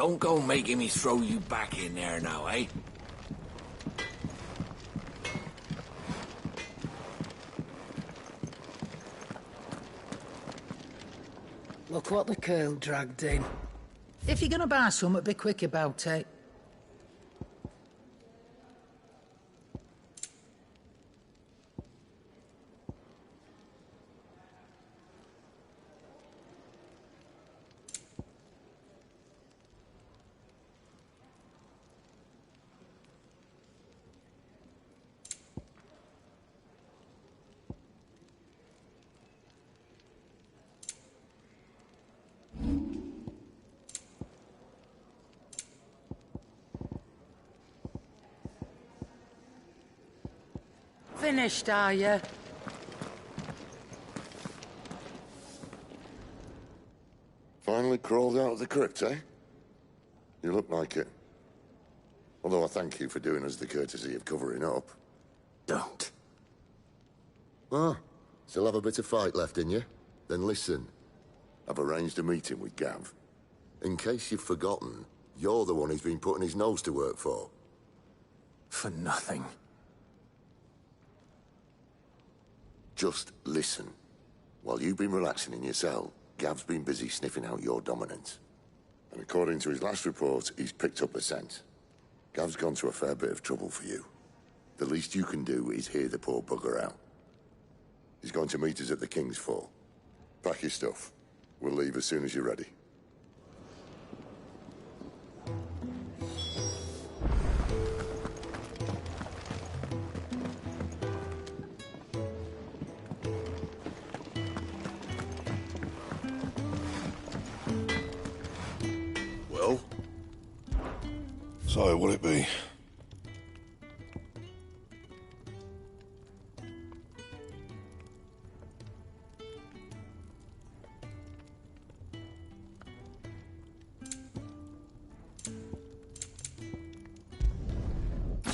Don't go making me throw you back in there now, eh? Look what the curl dragged in. If you're gonna buy something, be quick about it. Finished, are you? Finally crawled out of the crypt, eh? You look like it. Although I thank you for doing us the courtesy of covering up. Don't. Ah, still have a bit of fight left in you? Then listen. I've arranged a meeting with Gav. In case you've forgotten, you're the one he's been putting his nose to work for. For nothing. Just listen. While you've been relaxing in your cell, Gav's been busy sniffing out your dominance. And according to his last report, he's picked up the scent. Gav's gone to a fair bit of trouble for you. The least you can do is hear the poor bugger out. He's going to meet us at the King's Fall. Pack your stuff. We'll leave as soon as you're ready. Well? So, will it be?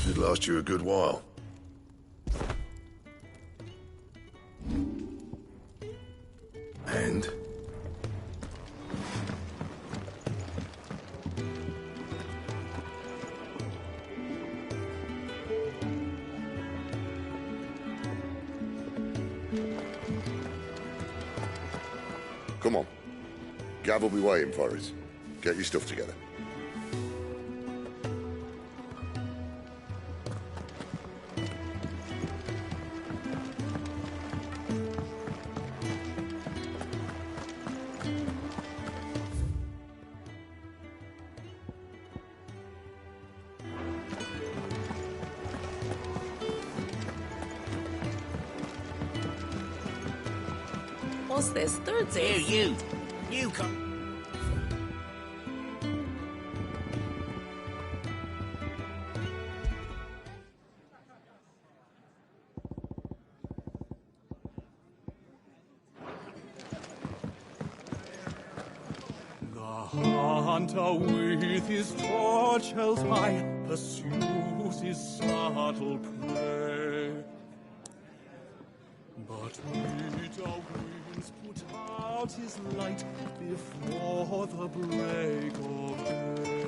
Should last you a good while. And? Come on. Gav will be waiting for us. Get your stuff together. What's this? Thirties? You come. The hunter with his torch held high pursues his subtle prey. But bitter winds put out his light before the break of day.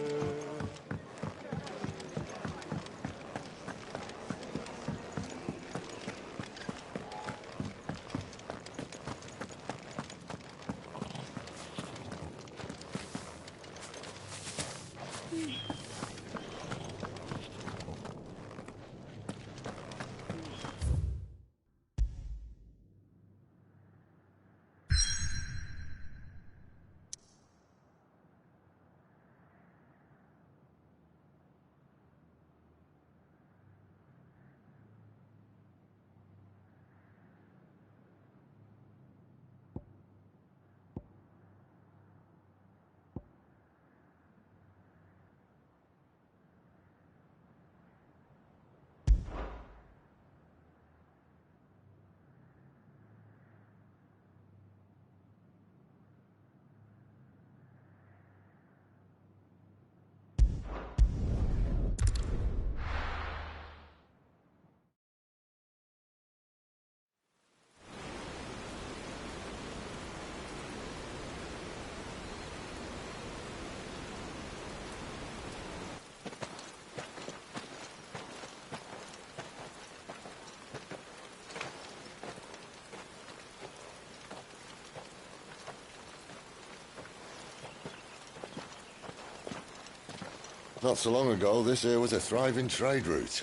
Not so long ago, this here was a thriving trade route.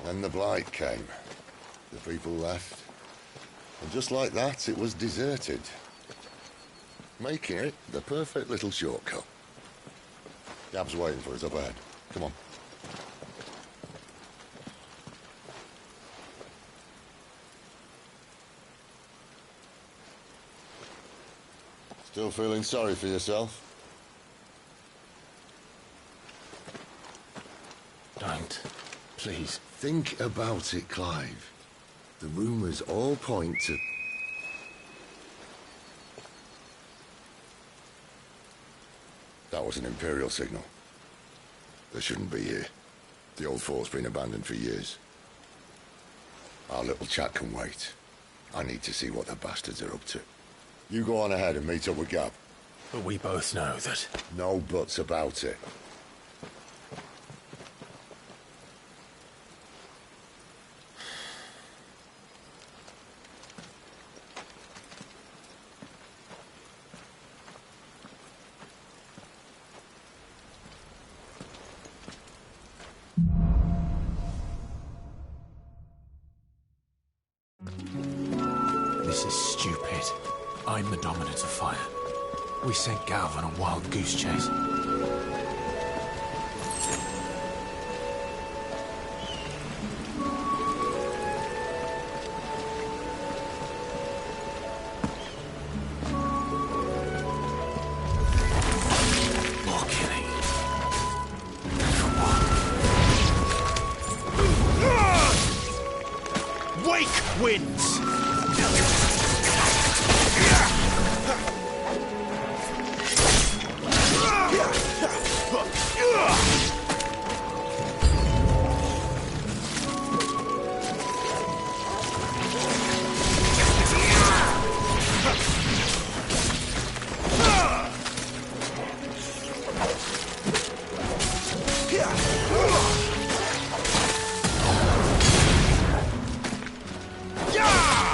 Then the Blight came. The people left. And just like that, it was deserted. Making it the perfect little shortcut. Gab's waiting for us up ahead. Come on. Still feeling sorry for yourself? Don't. Please. Think about it, Clive. The rumours all point to... That was an Imperial signal. They shouldn't be here. The old fort's been abandoned for years. Our little chat can wait. I need to see what the bastards are up to. You go on ahead and meet up with Gab. But we both know that... No buts about it. This is stupid. I'm the dominant of fire. We sent Gav on a wild goose chase. More killing. Wake winds! Yeah!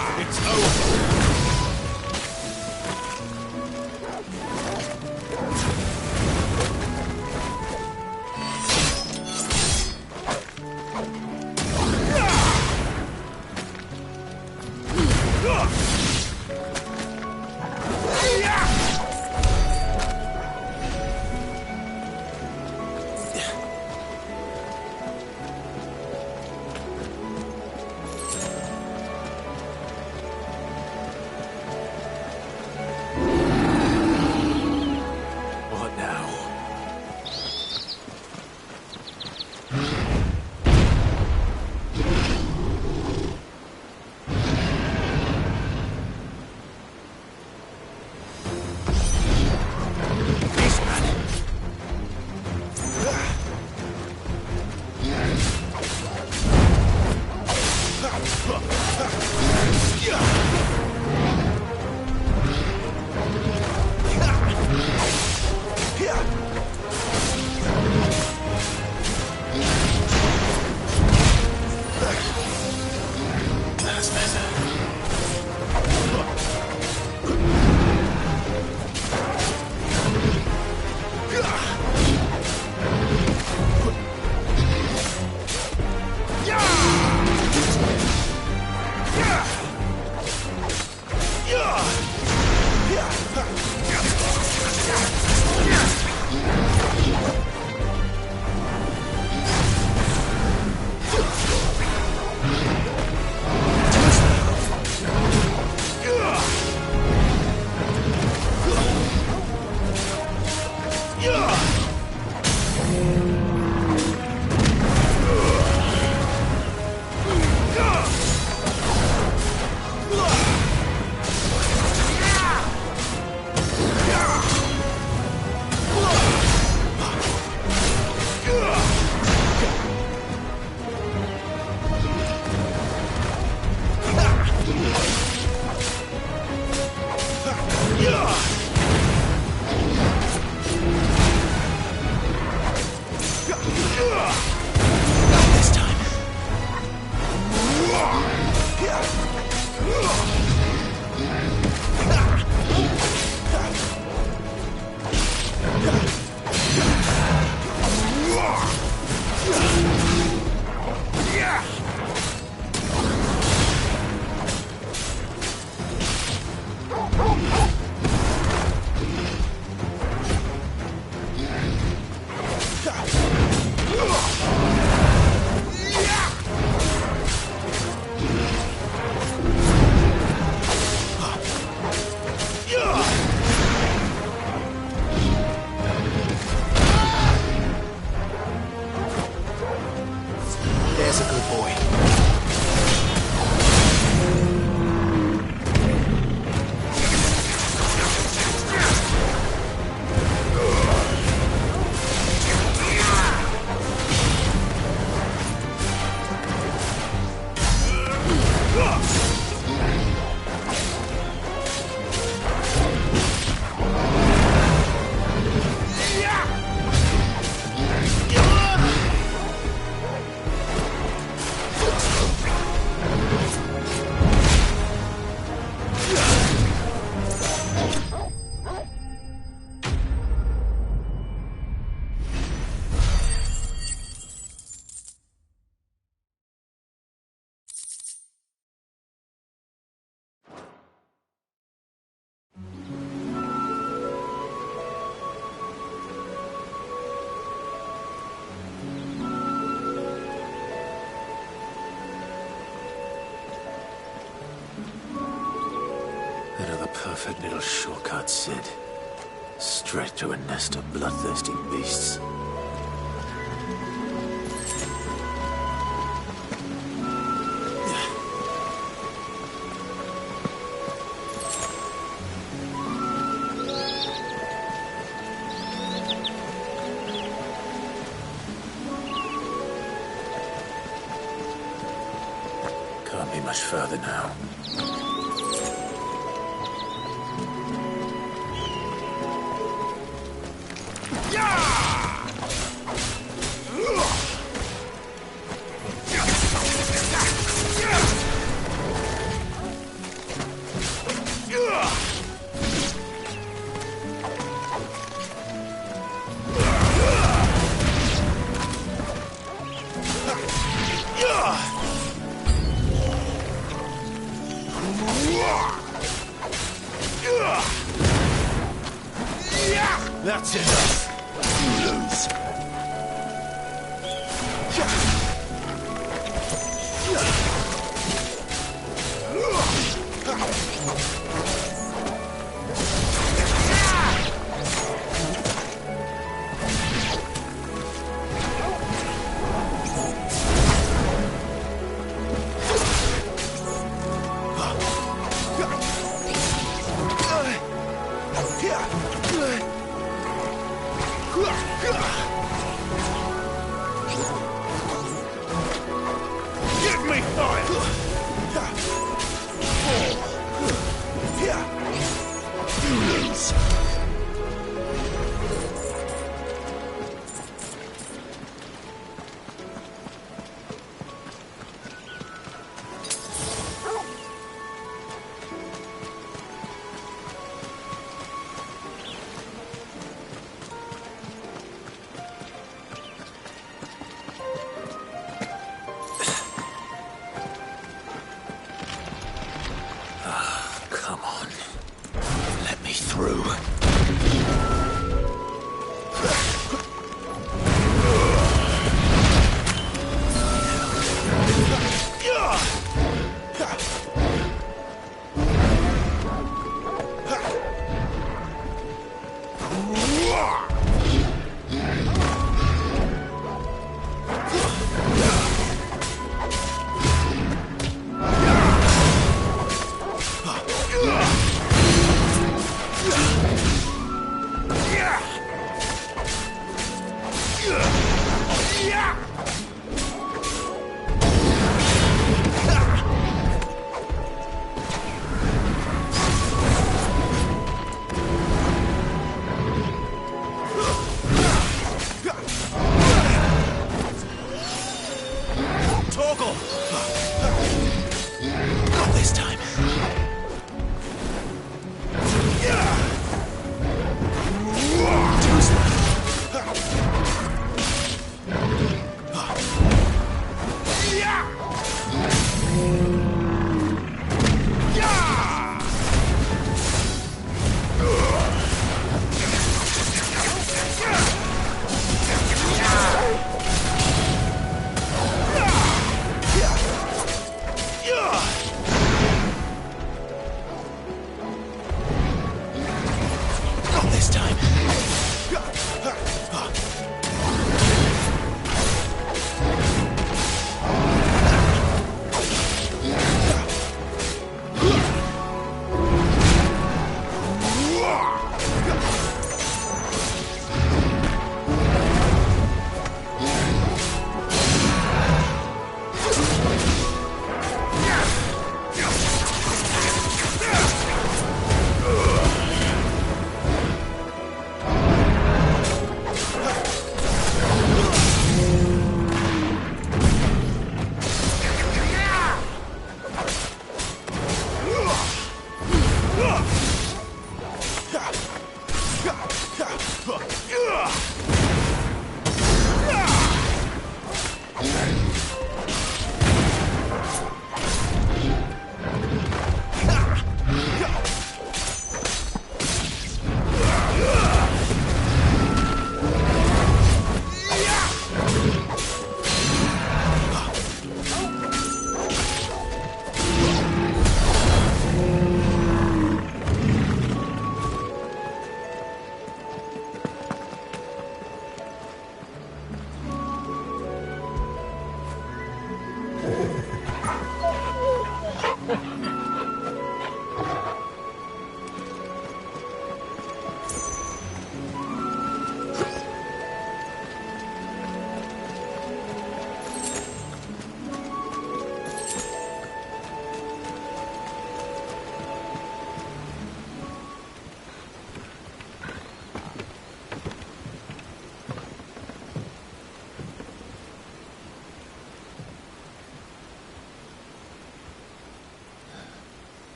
Another perfect little shortcut, Sid. Straight to a nest of bloodthirsty beasts. Can't be much further now. That's enough. You lose.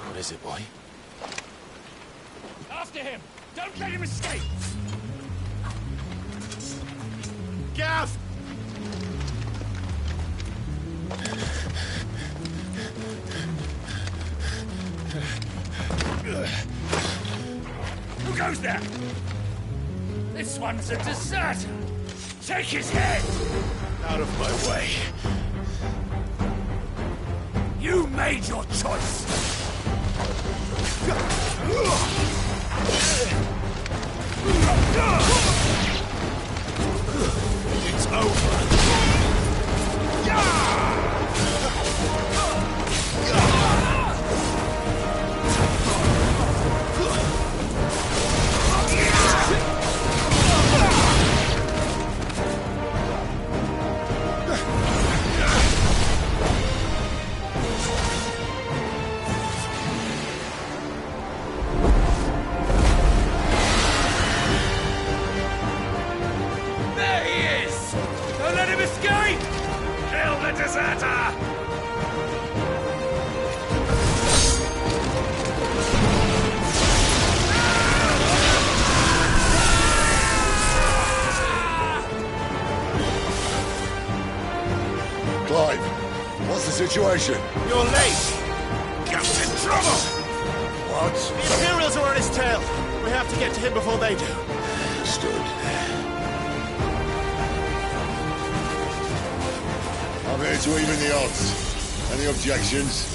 What is it, boy? After him! Don't let him escape! Gav! Who goes there? This one's a deserter! Take his head! Out of my way. You made your choice! It's over. There he is! Don't let him escape! Kill the deserter! Clive, what's the situation? You're late. Gav's in trouble. What? The Imperials are on his tail. We have to get to him before they do. Understood. I'm here to even the odds. Any objections?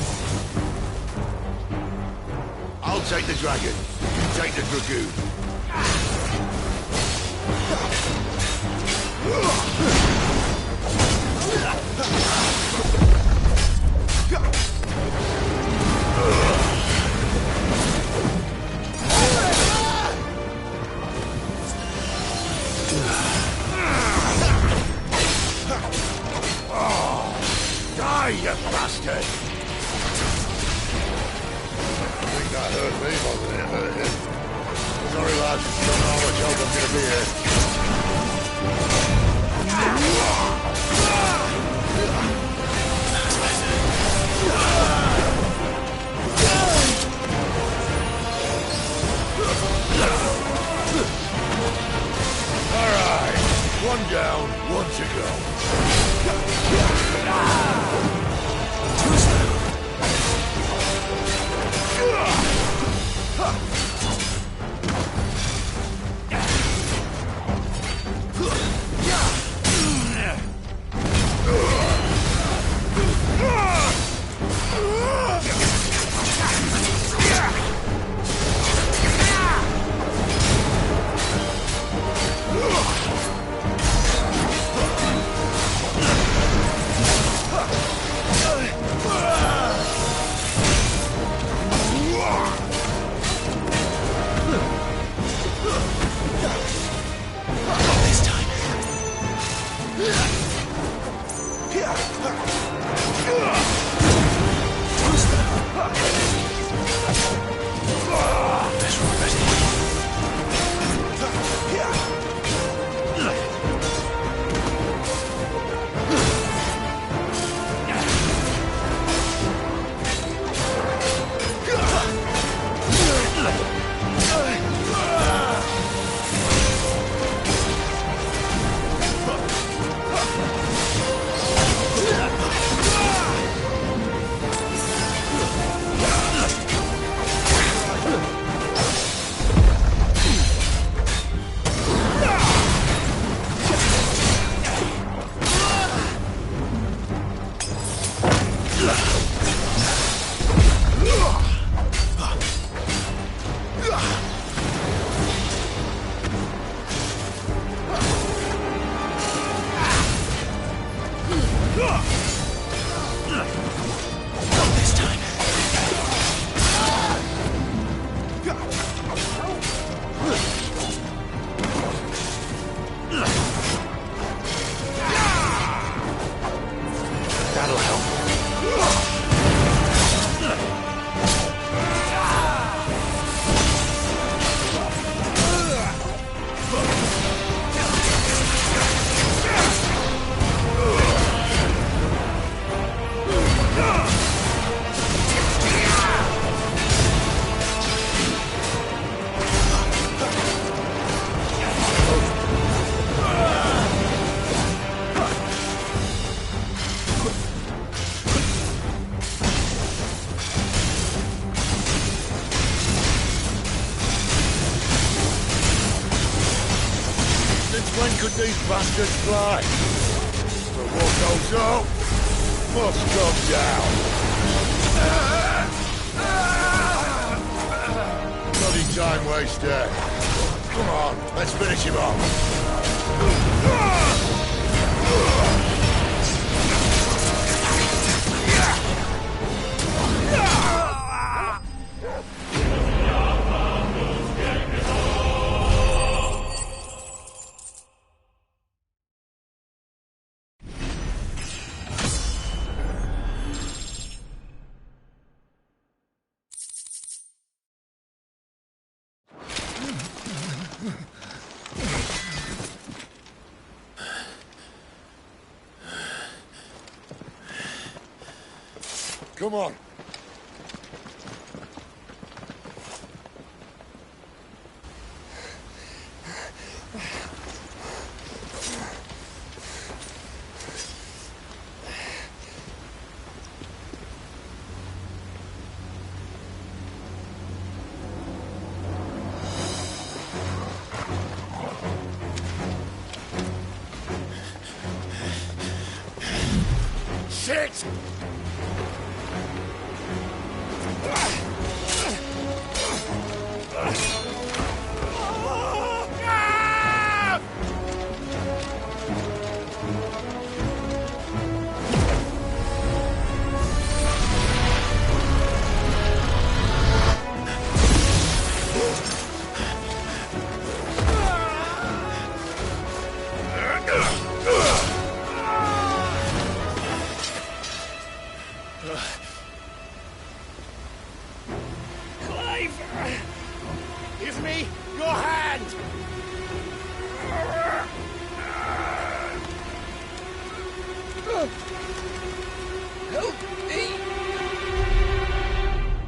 I'll take the dragon. You take the dragoon. Die, you bastard! I think that hurt me more than it hurt him. Sorry, lads. Don't know how much help I'm gonna be here. All right. One down, one to go. these bastards fly. But what goes up must come down. Bloody time waster. Come on, let's finish him off. Come on. Shit! Give me your hand! Help me!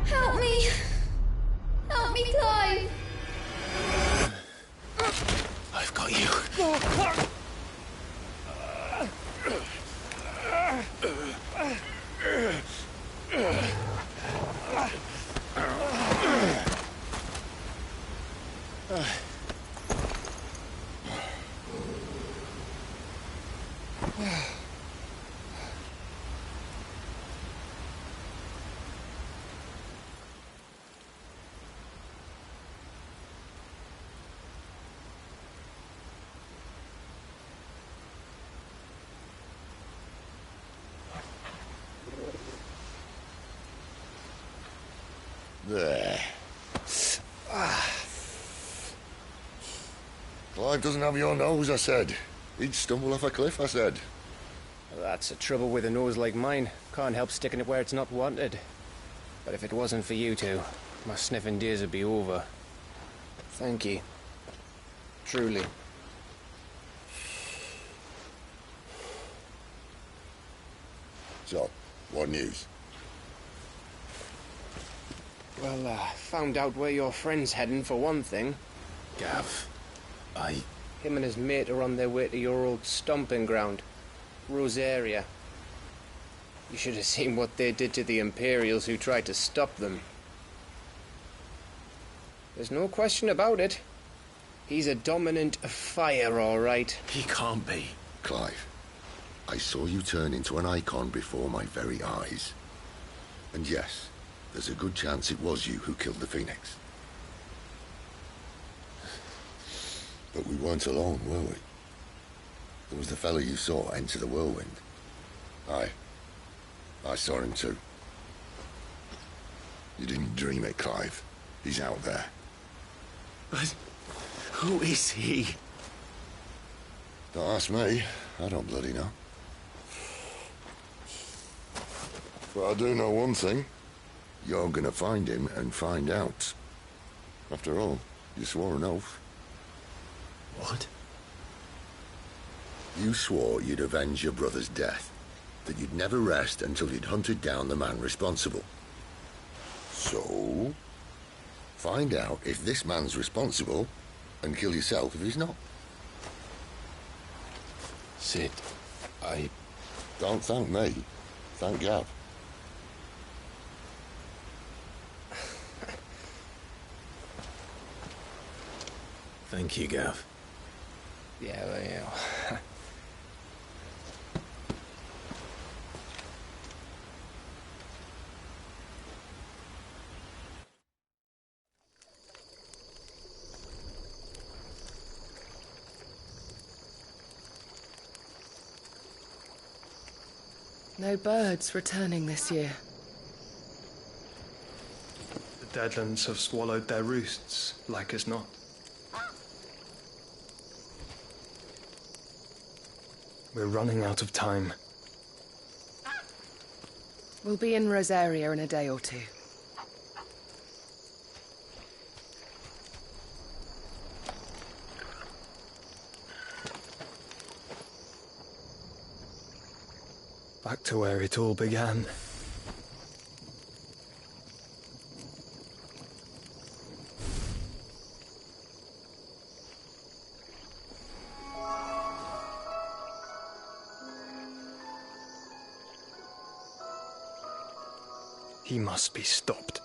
Help me! Help me, Clive! I've got you. There. Clive doesn't have your nose, I said. He'd stumble off a cliff, I said. Well, that's the trouble with a nose like mine. Can't help sticking it where it's not wanted. But if it wasn't for you two, my sniffing days would be over. Thank you. Truly. So, what news? Well, found out where your friend's heading, for one thing. Gav, Him and his mate are on their way to your old stomping ground, Rosaria. You should have seen what they did to the Imperials who tried to stop them. There's no question about it. He's a dominant of fire, all right. He can't be. Clive, I saw you turn into an icon before my very eyes. And yes, there's a good chance it was you who killed the Phoenix. But we weren't alone, were we? There was the fellow you saw enter the whirlwind. I saw him too. You didn't dream it, Clive. He's out there. But who is he? Don't ask me. I don't bloody know. But I do know one thing. You're gonna find him and find out. After all, you swore an oath. What? You swore you'd avenge your brother's death. That you'd never rest until you'd hunted down the man responsible. So, find out if this man's responsible and kill yourself if he's not. Sid, Don't thank me. Thank Gav. Thank you, Gav. Yeah, well, No birds returning this year. The Deadlands have swallowed their roosts, like as not. We're running out of time. We'll be in Rosaria in a day or two. Back to where it all began. He must be stopped.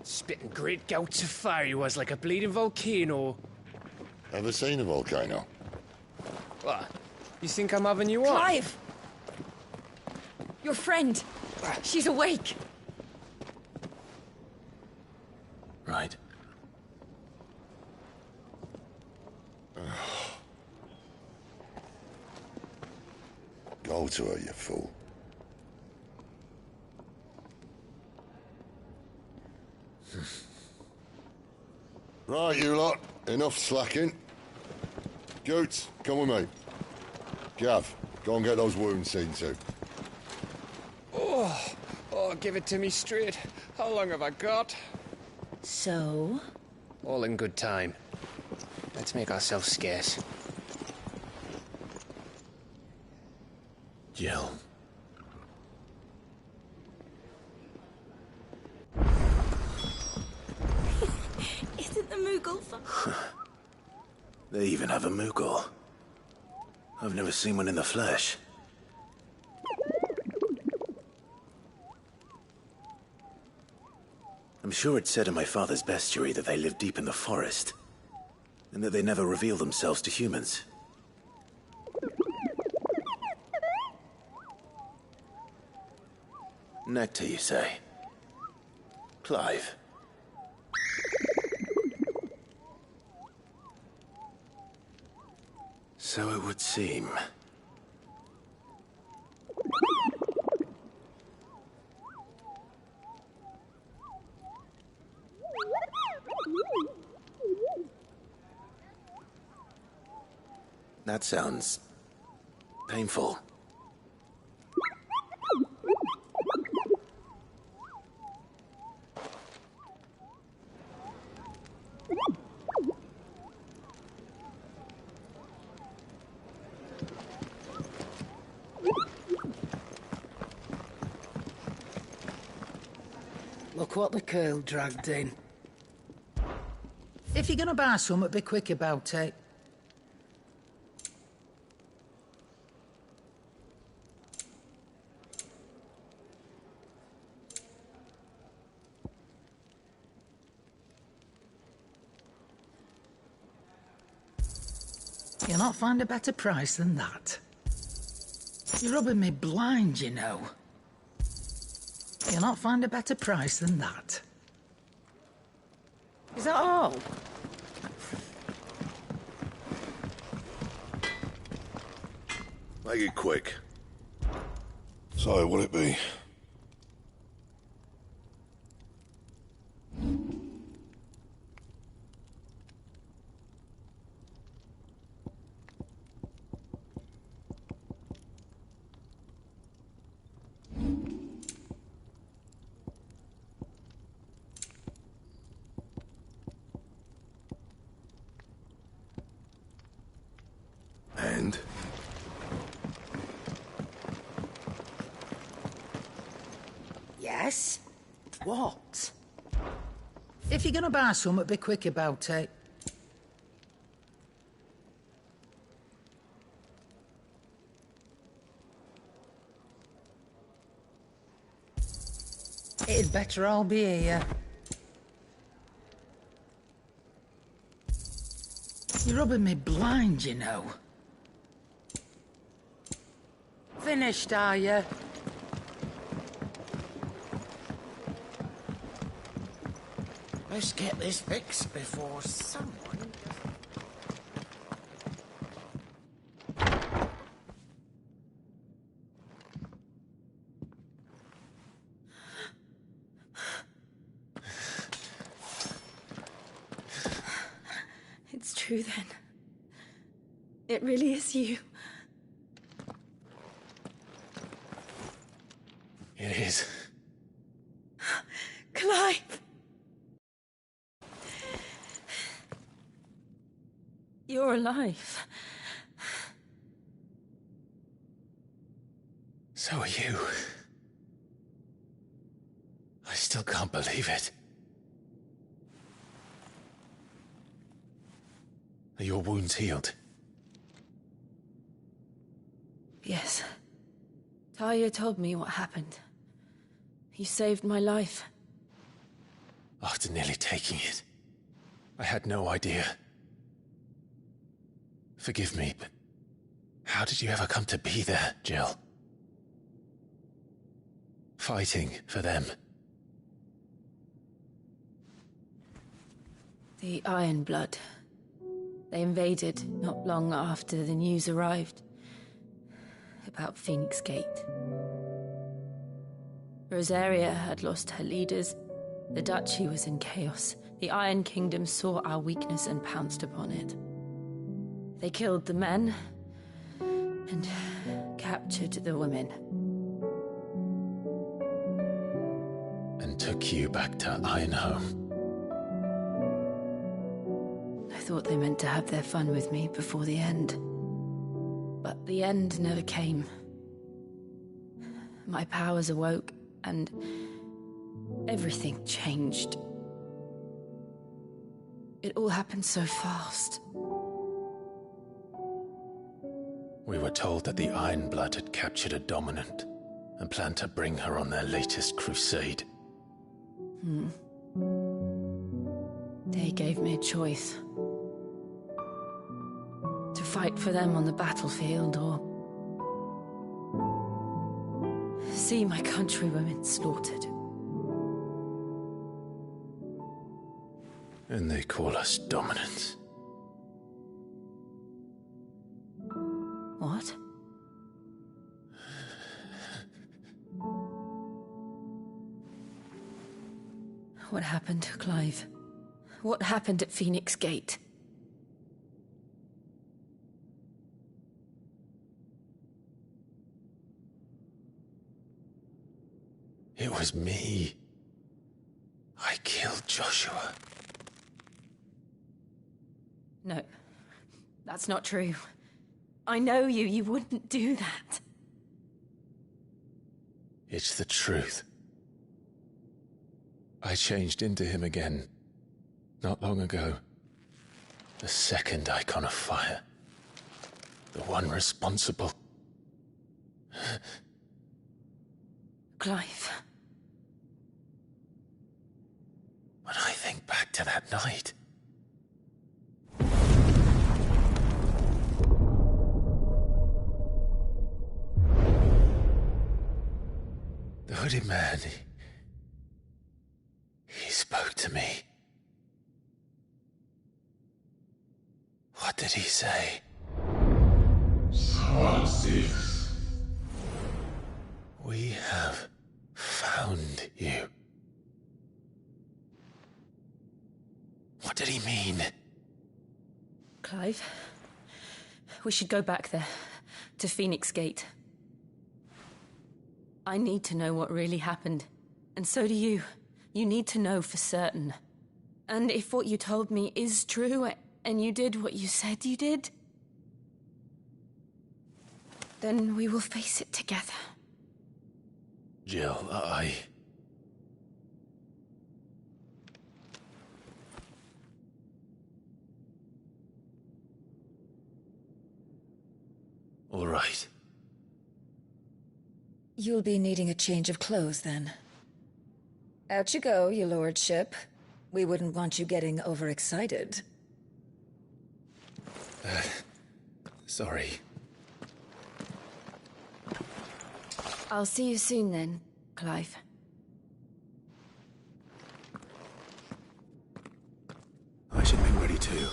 Spitting great gouts of fire he was, like a bleeding volcano. Ever seen a volcano? What? You think I'm having you on? Clive! Your friend. She's awake. Right. Go to her, you fool. Right, you lot. Enough slacking. Goots, come with me. Gav, go and get those wounds seen to. Oh, give it to me straight. How long have I got? So? All in good time. Let's make ourselves scarce. Jill. Isn't the Moogle for... They even have a Moogle. I've never seen one in the flesh. I'm sure it said in my father's bestiary that they live deep in the forest, and that they never reveal themselves to humans. Nectar, you say? Clive. So it would seem. That sounds painful. Look what the curl dragged in. If you're gonna buy something, be quick about it. You'll not find a better price than that. You're rubbing me blind, you know. You'll not find a better price than that. Is that all? Make it quick. So, what'll it be? And? Yes? What? If you're gonna buy something, be quick about it. It'd better all be here. You're rubbing me blind, you know. Finished, are you? Let's get this fixed before someone... It's true then. It really is you. It is. Clive! You're alive. So are you. I still can't believe it. Are your wounds healed? Yes. Talia told me what happened. You saved my life. After nearly taking it, I had no idea. Forgive me, but how did you ever come to be there, Jill? Fighting for them. The Iron Blood. They invaded not long after the news arrived about Phoenix Gate. Rosaria had lost her leaders. The Duchy was in chaos. The Iron Kingdom saw our weakness and pounced upon it. They killed the men and captured the women. And took you back to Ironhome. I thought they meant to have their fun with me before the end. But the end never came. My powers awoke, and everything changed. It all happened so fast. We were told that the Iron Blood had captured a dominant and planned to bring her on their latest crusade. They gave me a choice. To fight for them on the battlefield, or see my countrywomen slaughtered. And they call us dominants. What? What happened, Clive? What happened at Phoenix Gate? It was me. I killed Joshua. No, that's not true. I know you. You wouldn't do that. It's the truth. I changed into him again, not long ago. The second icon of fire. The one responsible. Clive. When I think back to that night... The hooded man, he spoke to me. What did he say? Francis. We have found you. What did he mean? Clive, we should go back there, to Phoenix Gate. I need to know what really happened, and so do you. You need to know for certain. And if what you told me is true, and you did what you said you did, then we will face it together. Jill, All right. You'll be needing a change of clothes, then. Out you go, your lordship. We wouldn't want you getting overexcited. Sorry. I'll see you soon then, Clive. I should be ready too.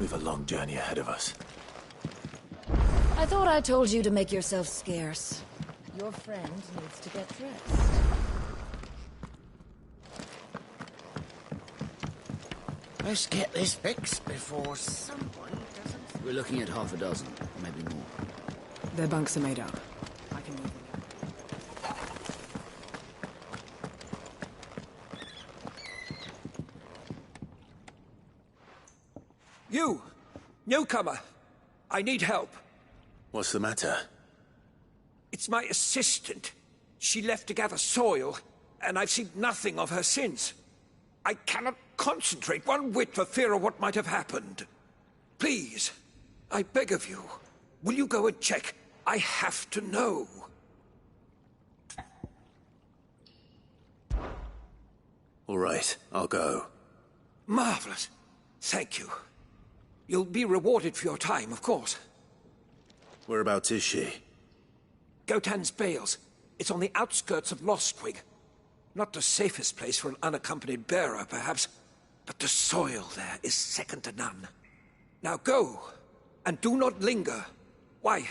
We've a long journey ahead of us. I thought I told you to make yourself scarce. Your friend needs to get dressed. Let's get this fixed before someone doesn't... We're looking at half a dozen, maybe more. Their bunks are made up. I can move them. You! Newcomer! I need help. What's the matter? It's my assistant. She left to gather soil, and I've seen nothing of her since. I cannot concentrate one whit for fear of what might have happened. Please, I beg of you, will you go and check? I have to know. All right, I'll go. Marvelous. Thank you. You'll be rewarded for your time, of course. Whereabouts is she? Gotan's Bales. It's on the outskirts of Lostwing. Not the safest place for an unaccompanied bearer, perhaps, but the soil there is second to none. Now go, and do not linger. Why,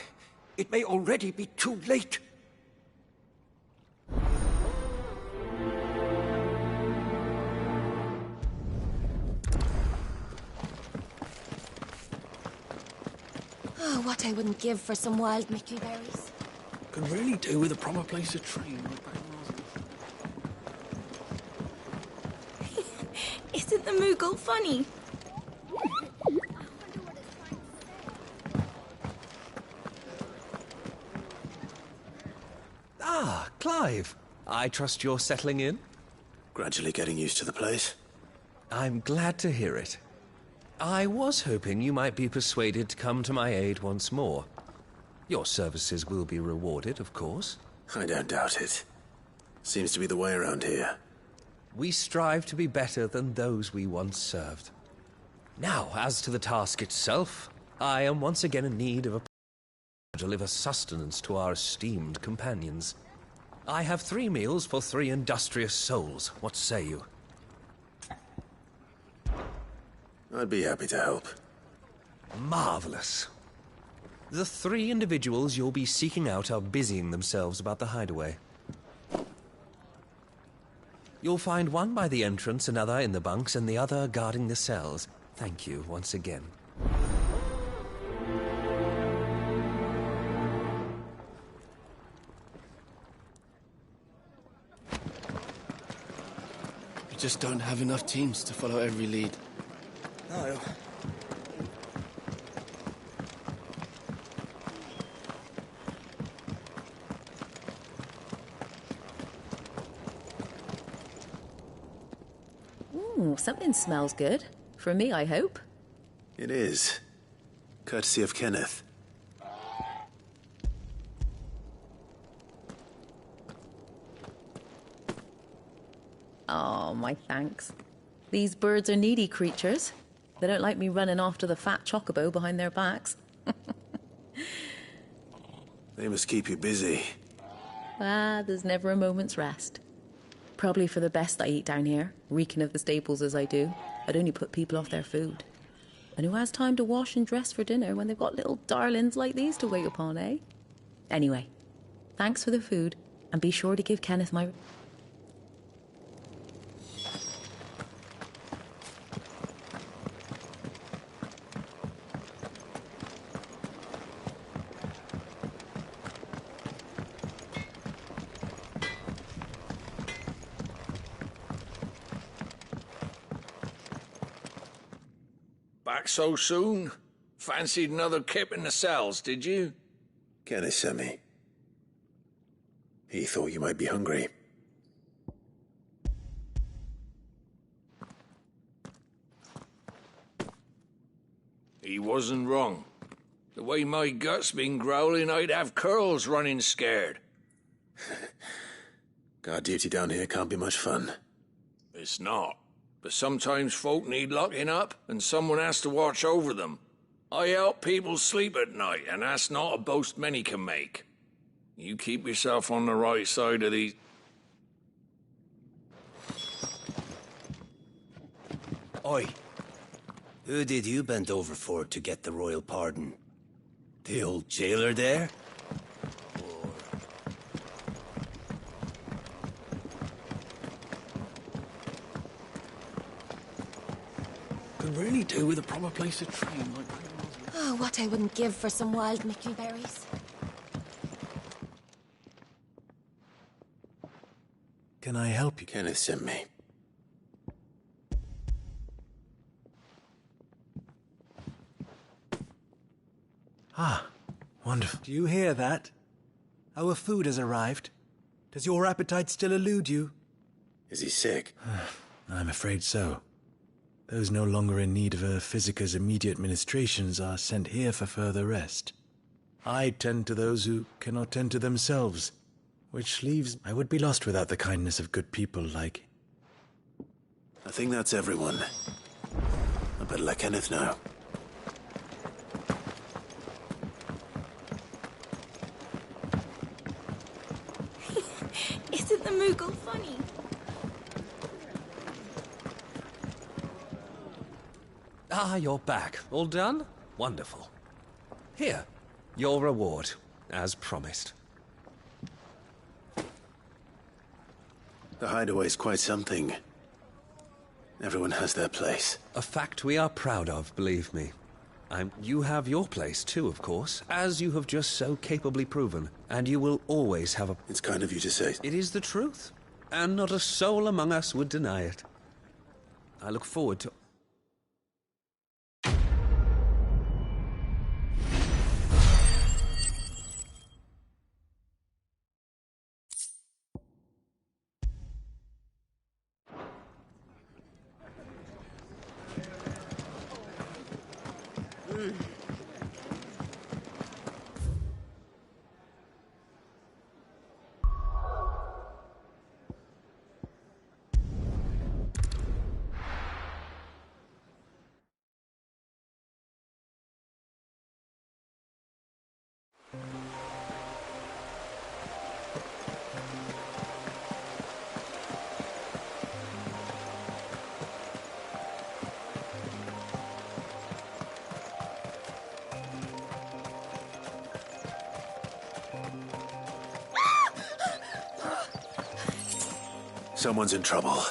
it may already be too late. Oh, what I wouldn't give for some wild Mickey berries. Could really do with a proper place to train. Isn't the Moogle funny? Ah, Clive. I trust you're settling in? Gradually getting used to the place. I'm glad to hear it. I was hoping you might be persuaded to come to my aid once more. Your services will be rewarded, of course. I don't doubt it. Seems to be the way around here. We strive to be better than those we once served. Now, as to the task itself, I am once again in need of a to deliver sustenance to our esteemed companions. I have 3 meals for 3 industrious souls. What say you? I'd be happy to help. Marvelous. The 3 individuals you'll be seeking out are busying themselves about the hideaway. You'll find one by the entrance, another in the bunks, and the other guarding the cells. Thank you once again. We just don't have enough teams to follow every lead. No. Ooh, something smells good. For me, I hope. It is. Courtesy of Kenneth. Oh, my thanks. These birds are needy creatures. They don't like me running after the fat chocobo behind their backs. They must keep you busy. Ah, there's never a moment's rest. Probably for the best I eat down here, reeking of the stables as I do. I'd only put people off their food. And who has time to wash and dress for dinner when they've got little darlings like these to wait upon, eh? Anyway, thanks for the food, and be sure to give Kenneth my... Back so soon? Fancied another kip in the cells, did you? Kenneth sent me. He thought you might be hungry. He wasn't wrong. The way my gut's been growling, I'd have curls running scared. Guard duty down here can't be much fun. It's not. But sometimes folk need locking up, and someone has to watch over them. I help people sleep at night, and that's not a boast many can make. You keep yourself on the right side of these... Oi. Who did you bend over for to get the royal pardon? The old jailer there? Could really do with a proper place to train, like... Oh, what I wouldn't give for some wild mickleberries. Can I help you? Kenneth sent me. Ah, wonderful. Do you hear that? Our food has arrived. Does your appetite still elude you? Is he sick? I'm afraid so. Those no longer in need of a physicker's immediate ministrations are sent here for further rest. I tend to those who cannot tend to themselves, which leaves... I would be lost without the kindness of good people like... I think that's everyone. I better let Kenneth know. Isn't the Moogle funny? Ah, you're back. All done? Wonderful. Here, your reward, as promised. The hideaway's quite something. Everyone has their place. A fact we are proud of, believe me. You have your place too, of course, as you have just so capably proven, and you will always have a... It's kind of you to say. It is the truth, and not a soul among us would deny it. I look forward to... Someone's in trouble.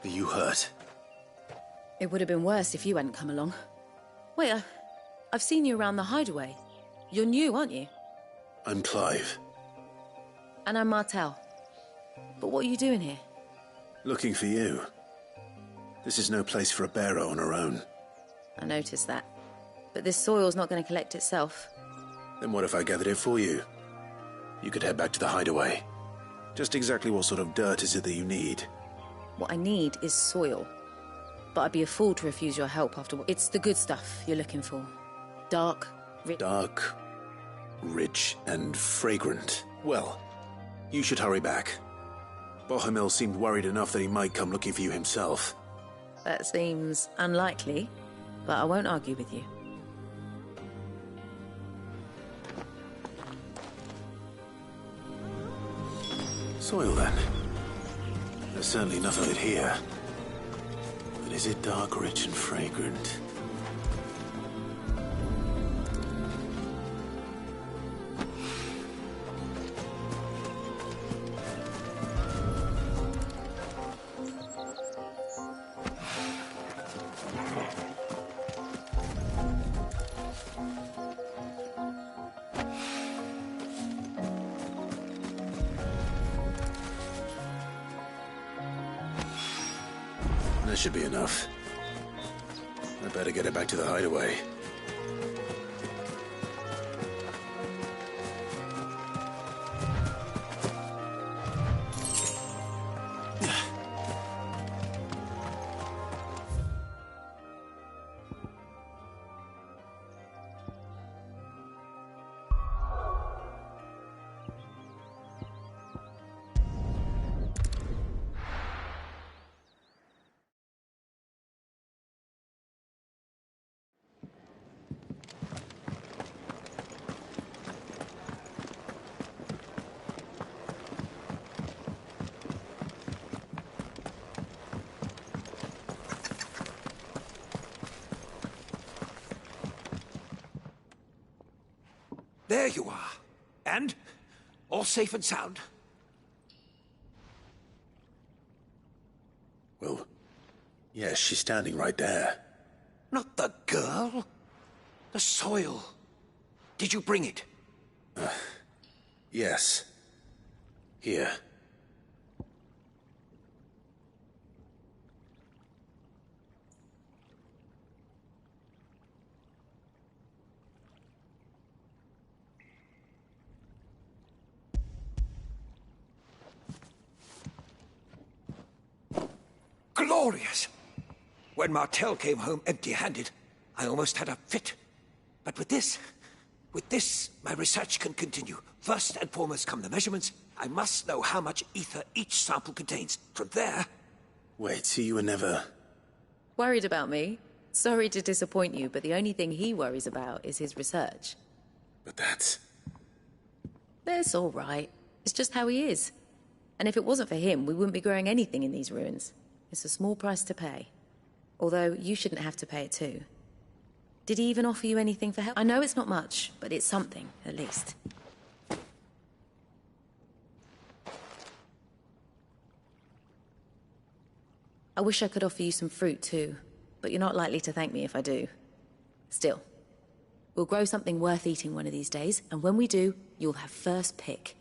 Are you hurt? It would have been worse if you hadn't come along. Wait, I've seen you around the hideaway. You're new, aren't you? I'm Clive. And I'm Martel. But what are you doing here? Looking for you. This is no place for a bearer on her own. I noticed that. But this soil's not going to collect itself. Then what if I gathered it for you? You could head back to the hideaway. Just exactly what sort of dirt is it that you need? What I need is soil. But I'd be a fool to refuse your help after what... It's the good stuff you're looking for. Dark, rich... Dark, rich, and fragrant. Well, you should hurry back. Bohemil seemed worried enough that he might come looking for you himself. That seems unlikely, but I won't argue with you. Soil, then. There's certainly enough of it here. But is it dark, rich, and fragrant? That should be enough. I better get it back to the hideaway. There you are. And? All safe and sound? Well, yes, she's standing right there. Not the girl. The soil. Did you bring it? Yes. Here. Glorious! When Martel came home empty-handed, I almost had a fit. But with this, my research can continue. First and foremost come the measurements. I must know how much ether each sample contains. From there... Wait, so you were never... Worried about me? Sorry to disappoint you, but the only thing he worries about is his research. But that's... That's all right. It's just how he is. And if it wasn't for him, we wouldn't be growing anything in these ruins. It's a small price to pay. Although, you shouldn't have to pay it too. Did he even offer you anything for help? I know it's not much, but it's something, at least. I wish I could offer you some fruit too, but you're not likely to thank me if I do. Still, we'll grow something worth eating one of these days, and when we do, you'll have first pick.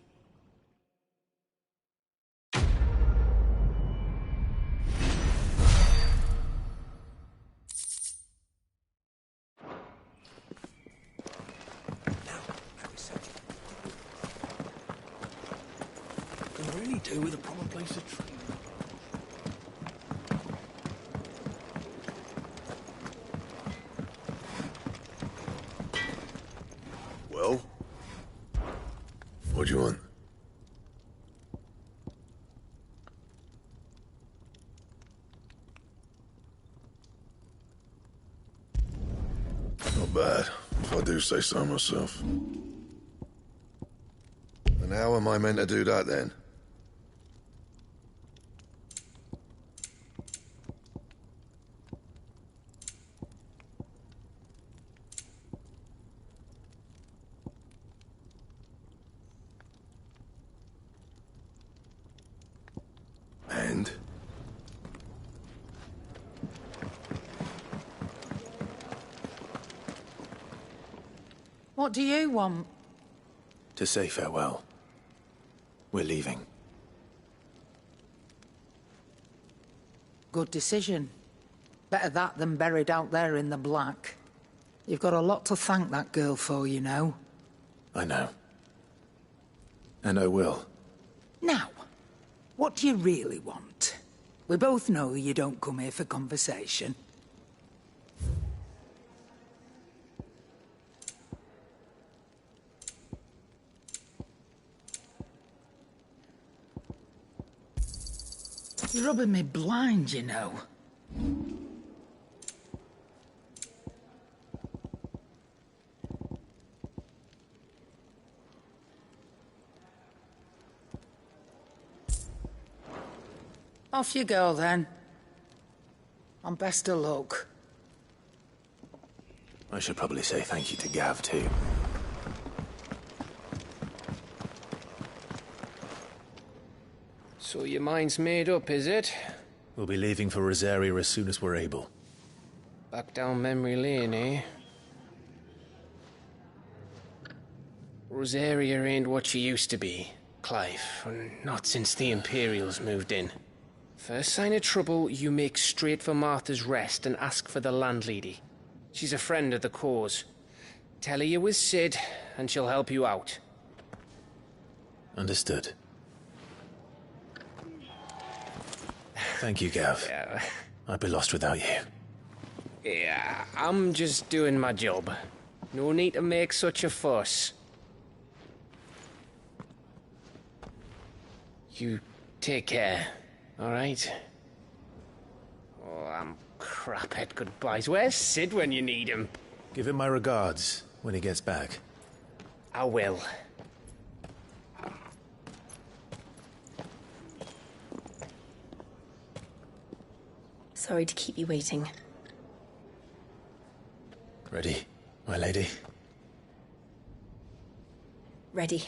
Really do with a proper place to train. Well? What do you want? Not bad, if I do say so myself. And how am I meant to do that then? And? What do you want? To say farewell. We're leaving. Good decision. Better that than buried out there in the black. You've got a lot to thank that girl for, you know. I know. And I will. Now, What do you really want? We both know you don't come here for conversation. You're rubbing me blind, you know. Off you go, then. And best of luck. I should probably say thank you to Gav, too. So your mind's made up, is it? We'll be leaving for Rosaria as soon as we're able. Back down memory lane, eh? Rosaria ain't what she used to be, Clive. Not since the Imperials moved in. First sign of trouble, you make straight for Martha's Rest and ask for the landlady. She's a friend of the cause. Tell her you was Sid, and she'll help you out. Understood. Thank you, Gav. Yeah. I'd be lost without you. Yeah, I'm just doing my job. No need to make such a fuss. You take care, all right? Oh, I'm crap at goodbyes. Where's Sid when you need him? Give him my regards when he gets back. I will. Sorry to keep you waiting. Ready, my lady? Ready.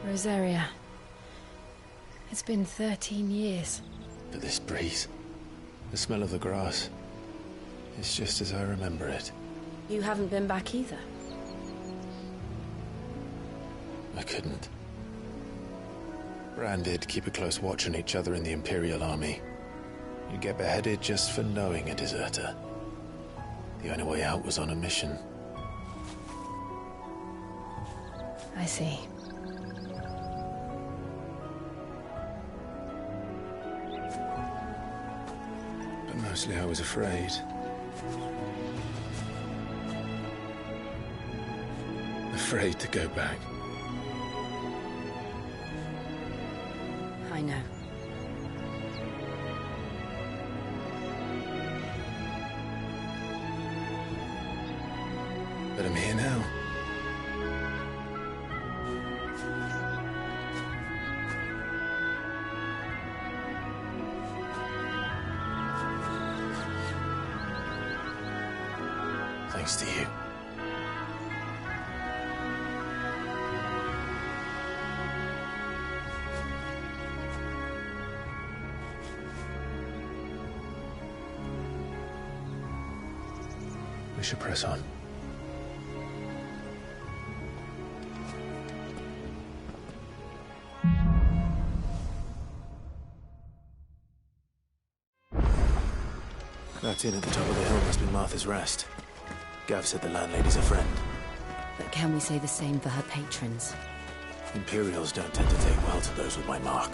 Rosaria. It's been 13 years. But this breeze, the smell of the grass, it's just as I remember it. You haven't been back either. I couldn't. Bran did keep a close watch on each other in the Imperial Army. You'd get beheaded just for knowing a deserter. The only way out was on a mission. I see. But mostly I was afraid. Afraid to go back. I know. But I'm here now. Thanks to you. We should press on. That inn at the top of the hill must be Martha's Rest. Gav said the landlady's a friend. But can we say the same for her patrons? Imperials don't tend to take well to those with my mark.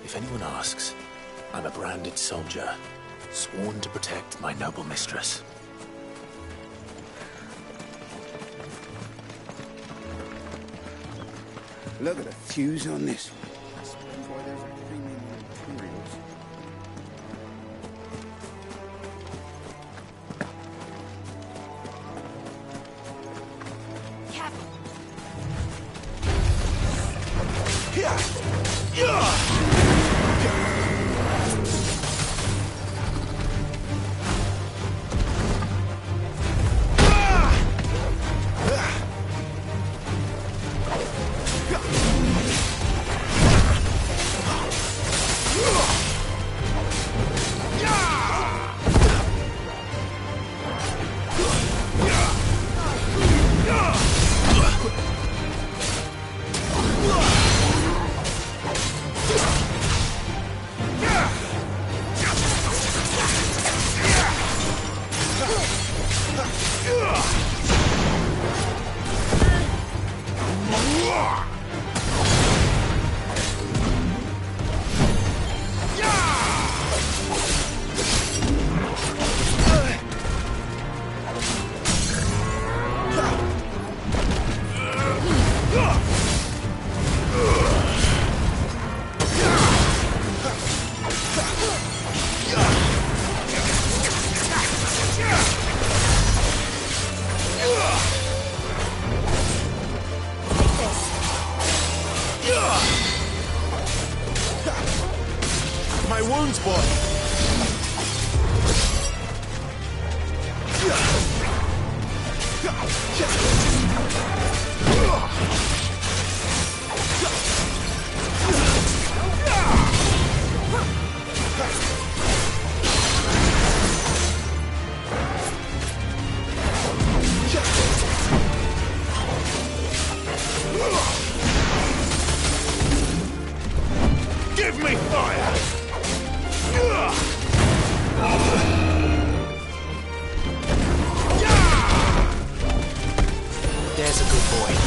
If anyone asks, I'm a branded soldier, sworn to protect my noble mistress. Look at the fuse on this one. That's why there's a premium on Imperials. my wounds, boy! Give me fire! There's a good boy.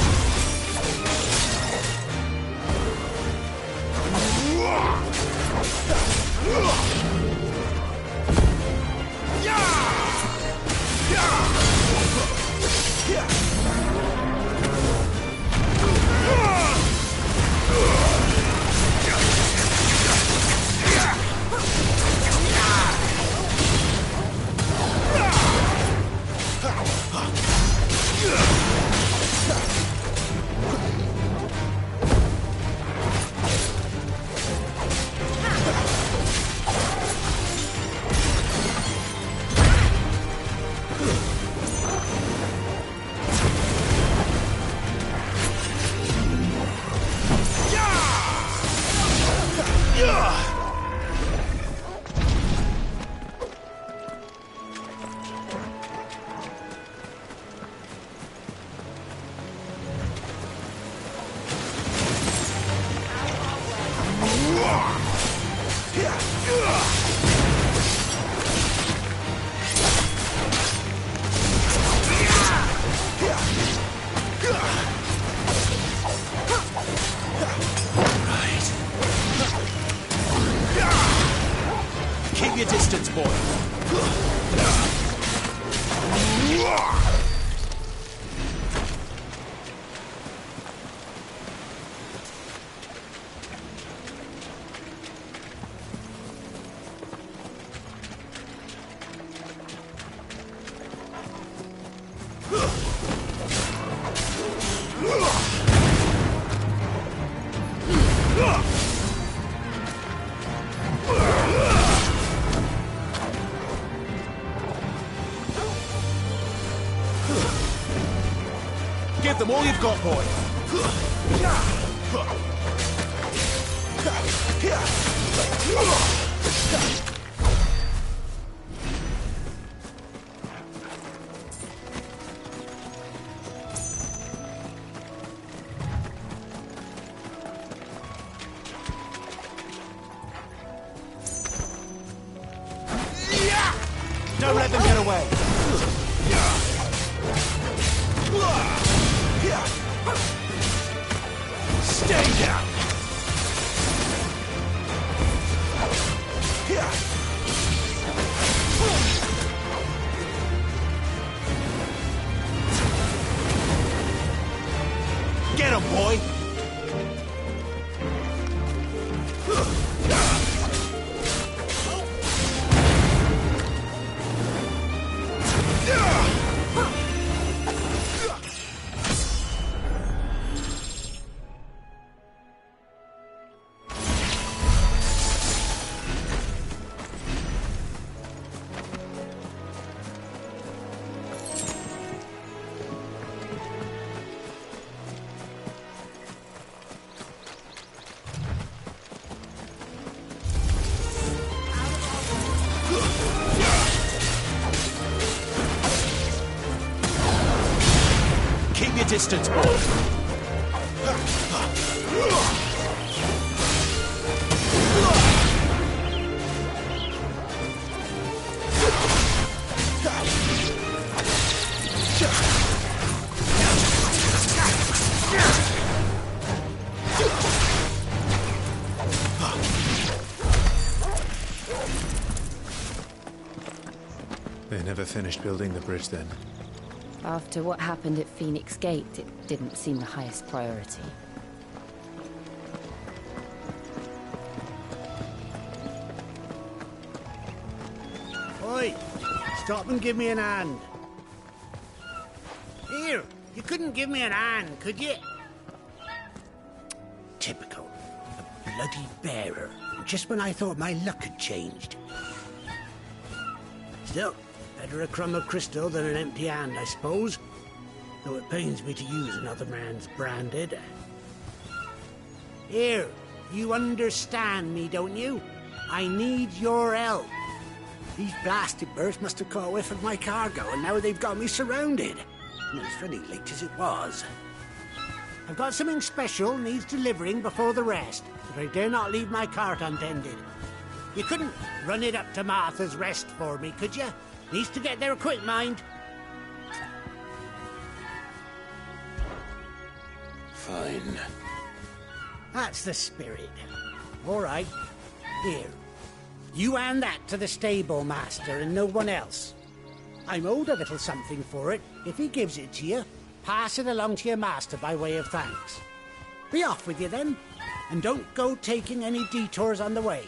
Keep your distance, boy. Give them all you've got, boy. Don't let them get away. Stay down. Get him, boy. Keep your distance, boy. They never finished building the bridge then. After what happened at Phoenix Gate, it didn't seem the highest priority. Oi! Stop and give me an hand. Here, you couldn't give me an hand, could you? Typical. A bloody empty bearer, just when I thought my luck had changed. Still, better a crumb of crystal than an empty hand, I suppose. Though it pains me to use another man's branded. Here, you understand me, don't you? I need your help. These blasted birds must have caught a whiff of my cargo, and now they've got me surrounded. And it's very late as it was. I've got something special needs delivering before the rest, but I dare not leave my cart untended. You couldn't run it up to Martha's Rest for me, could you? Needs to get there quick, mind. Fine. That's the spirit. All right. Here. You hand that to the stable master and no one else. I'm owed a little something for it. If he gives it to you, pass it along to your master by way of thanks. Be off with you then, and don't go taking any detours on the way.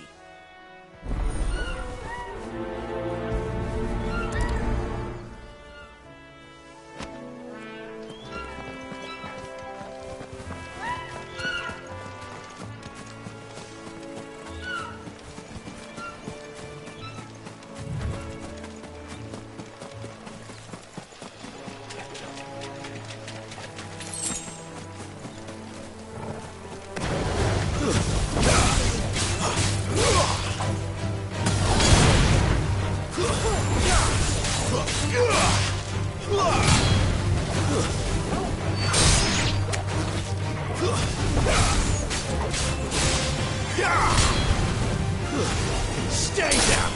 Stay down!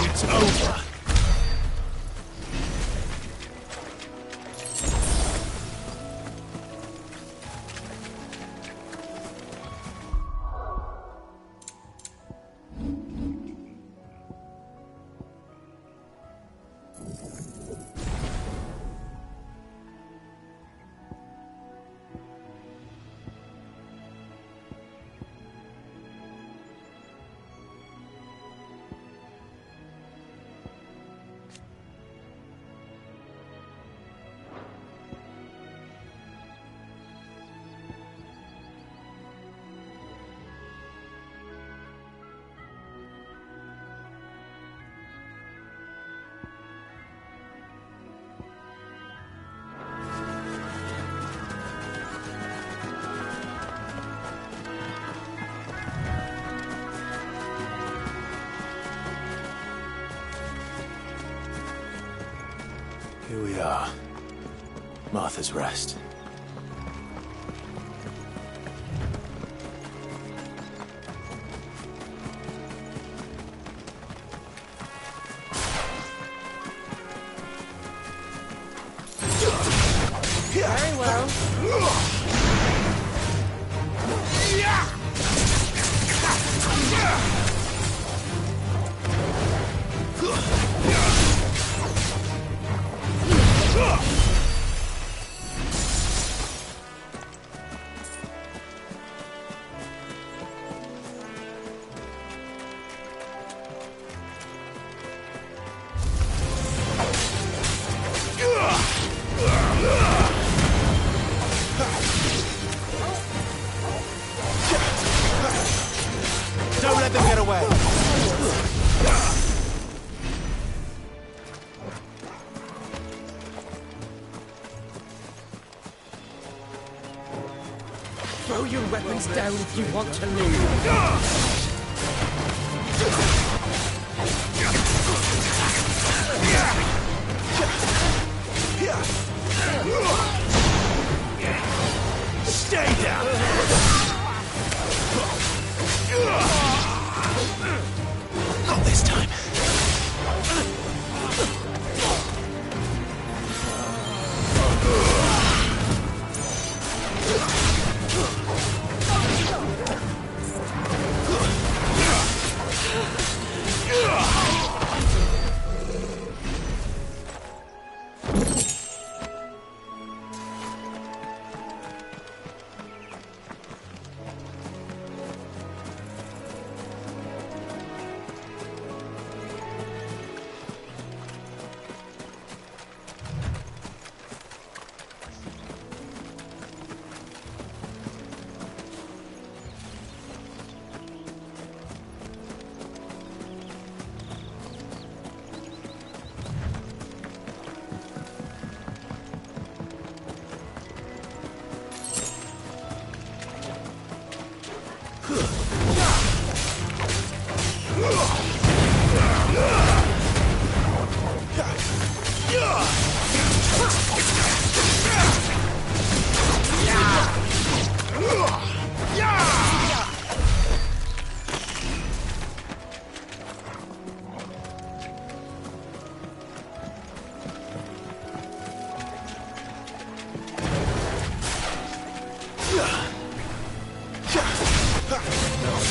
It's over. Here we are. Martha's Rest. Very well. them get away. Throw your weapons down if you want to live. Stay down! Not this time.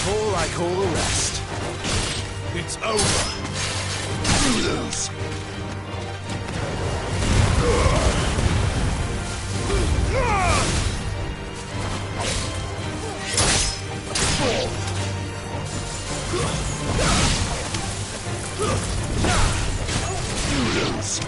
Fall like all the rest. It's over. You lose. You lose.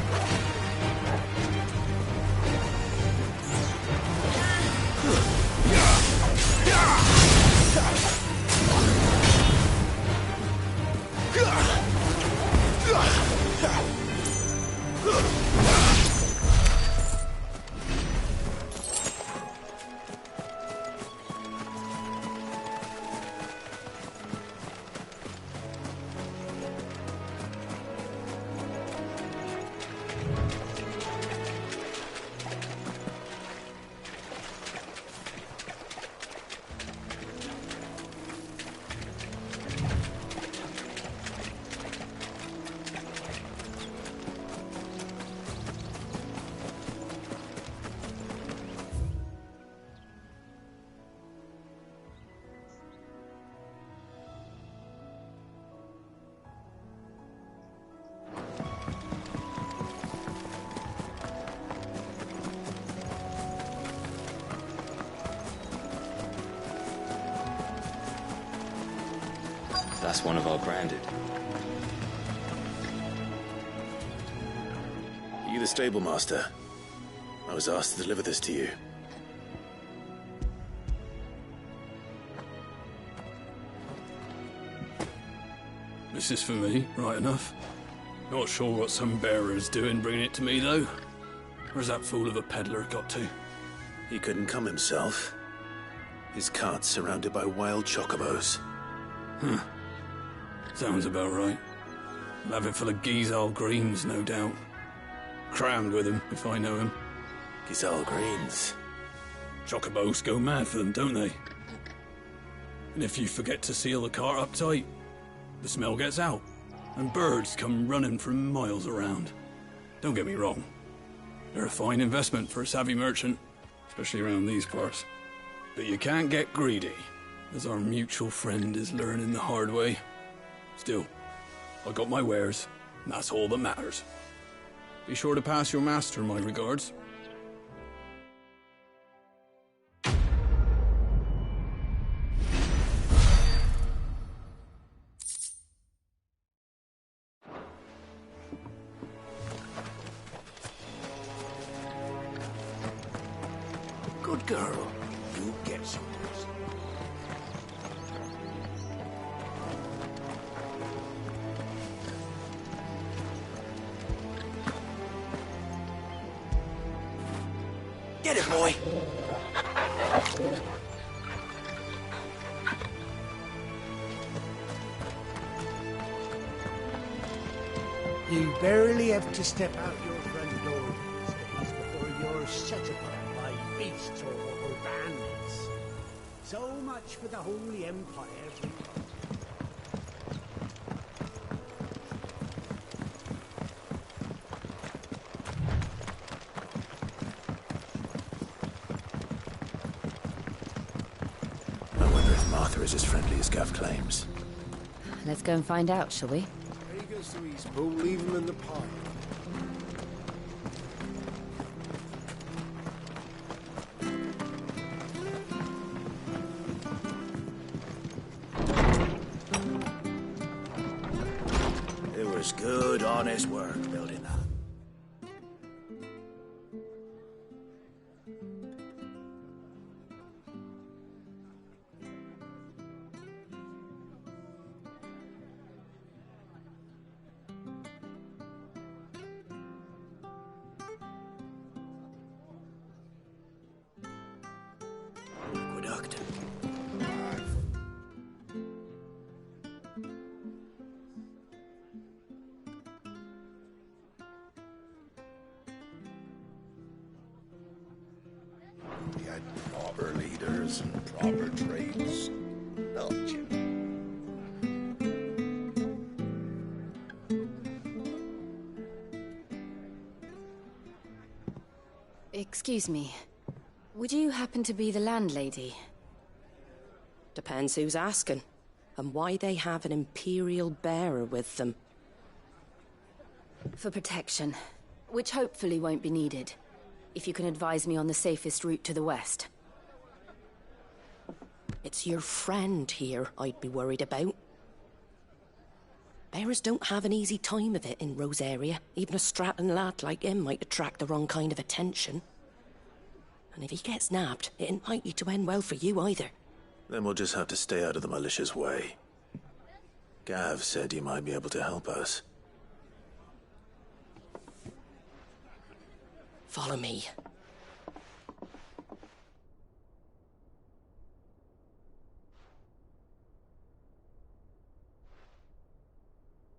That's one of our branded. Are you the stable master? I was asked to deliver this to you. This is for me, right enough. Not sure what some bearer's doing bringing it to me, though. Where's that fool of a peddler got to? He couldn't come himself. His cart's surrounded by wild chocobos. Huh. Sounds about right. I'll have it full of Gizal greens, no doubt. Crammed with them, if I know him. Gizal greens? Chocobos go mad for them, don't they? And if you forget to seal the cart up tight, the smell gets out, and birds come running from miles around. Don't get me wrong. They're a fine investment for a savvy merchant, especially around these parts. But you can't get greedy, as our mutual friend is learning the hard way. Still, I got my wares, and that's all that matters. Be sure to pass your master my regards. Good girl. You get some. Get it, boy. You barely have to step out your front door these days before you're set upon by beasts or bandits. So much for the Holy Empire. I wonder if Martha is as friendly as Gav claims. Let's go and find out, shall we? There he goes to East Pool, leave him in the park. It was good, honest work building that. Aqueduct. We had proper leaders and proper trades. Don't you? Excuse me. Would you happen to be the landlady? Depends who's asking, and why they have an Imperial bearer with them. For protection, which hopefully won't be needed. If you can advise me on the safest route to the west. It's your friend here I'd be worried about. Bearers don't have an easy time of it in Rose area. Even a Stratton lad like him might attract the wrong kind of attention. And if he gets nabbed, it ain't likely to end well for you either. Then we'll just have to stay out of the malicious way. Gav said you might be able to help us. Follow me.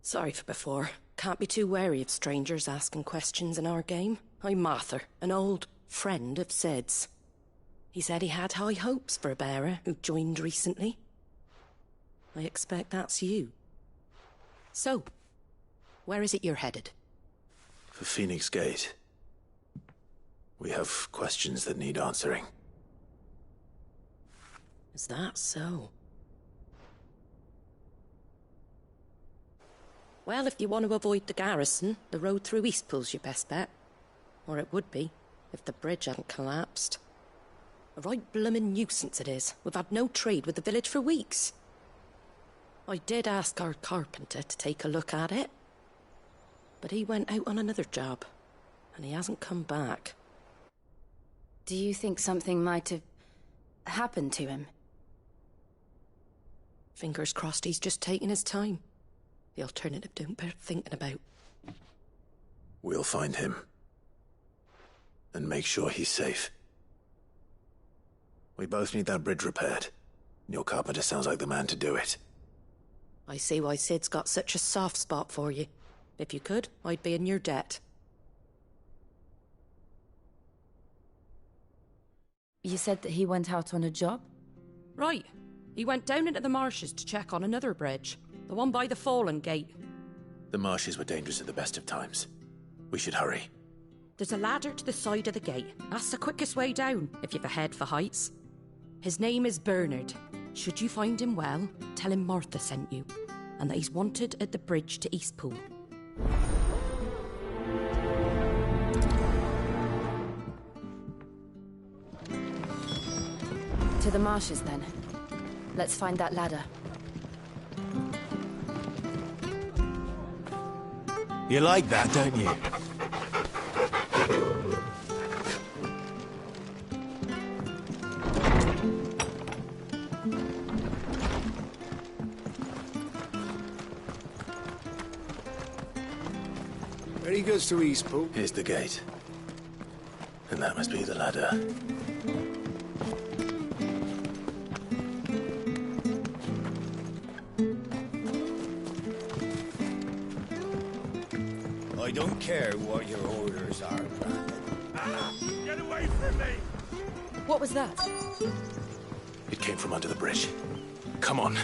Sorry for before. Can't be too wary of strangers asking questions in our game. I'm Martha, an old friend of Sid's. He said he had high hopes for a bearer who joined recently. I expect that's you. So, where is it you're headed? For Phoenix Gate. We have questions that need answering. Is that so? Well, if you want to avoid the garrison, the road through Eastpool's your best bet. Or it would be, if the bridge hadn't collapsed. A right bloomin' nuisance it is. We've had no trade with the village for weeks. I did ask our carpenter to take a look at it. But he went out on another job, and he hasn't come back. Do you think something might have happened to him? Fingers crossed he's just taking his time. The alternative don't bear thinking about. We'll find him. And make sure he's safe. We both need that bridge repaired. Your carpenter sounds like the man to do it. I see why Sid's got such a soft spot for you. If you could, I'd be in your debt. You said that he went out on a job? Right. He went down into the marshes to check on another bridge. The one by the Fallen Gate. The marshes were dangerous at the best of times. We should hurry. There's a ladder to the side of the gate. That's the quickest way down, if you've a head for heights. His name is Bernard. Should you find him well, tell him Martha sent you, and that he's wanted at the bridge to Eastpool. To the marshes, then. Let's find that ladder. You like that, don't you? There he goes to Eastpool. Here's the gate. And that must be the ladder. I don't care what your orders are, Brandon. Get away from me! What was that? It came from under the bridge. Come on.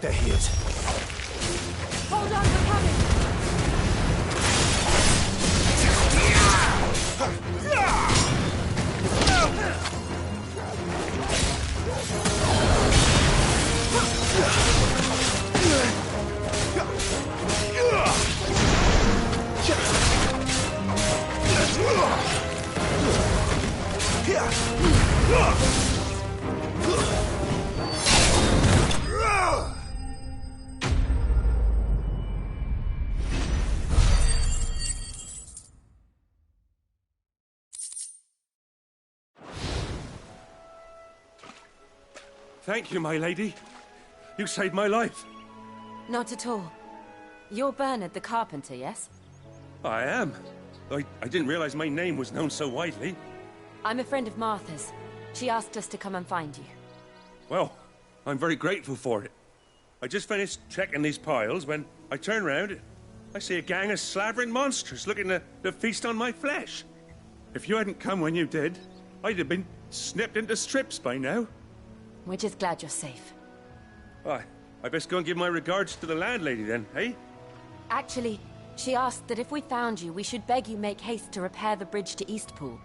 There he is. Hold on, we're coming! Thank you, my lady. You saved my life. Not at all. You're Bernard the carpenter, yes? I am. I didn't realize my name was known so widely. I'm a friend of Martha's. She asked us to come and find you. Well, I'm very grateful for it. I just finished checking these piles when I turn round. I see a gang of slavering monsters looking to feast on my flesh. If you hadn't come when you did, I'd have been snipped into strips by now. We're just glad you're safe. I best go and give my regards to the landlady then, eh? Actually, she asked that if we found you, we should beg you make haste to repair the bridge to Eastpool.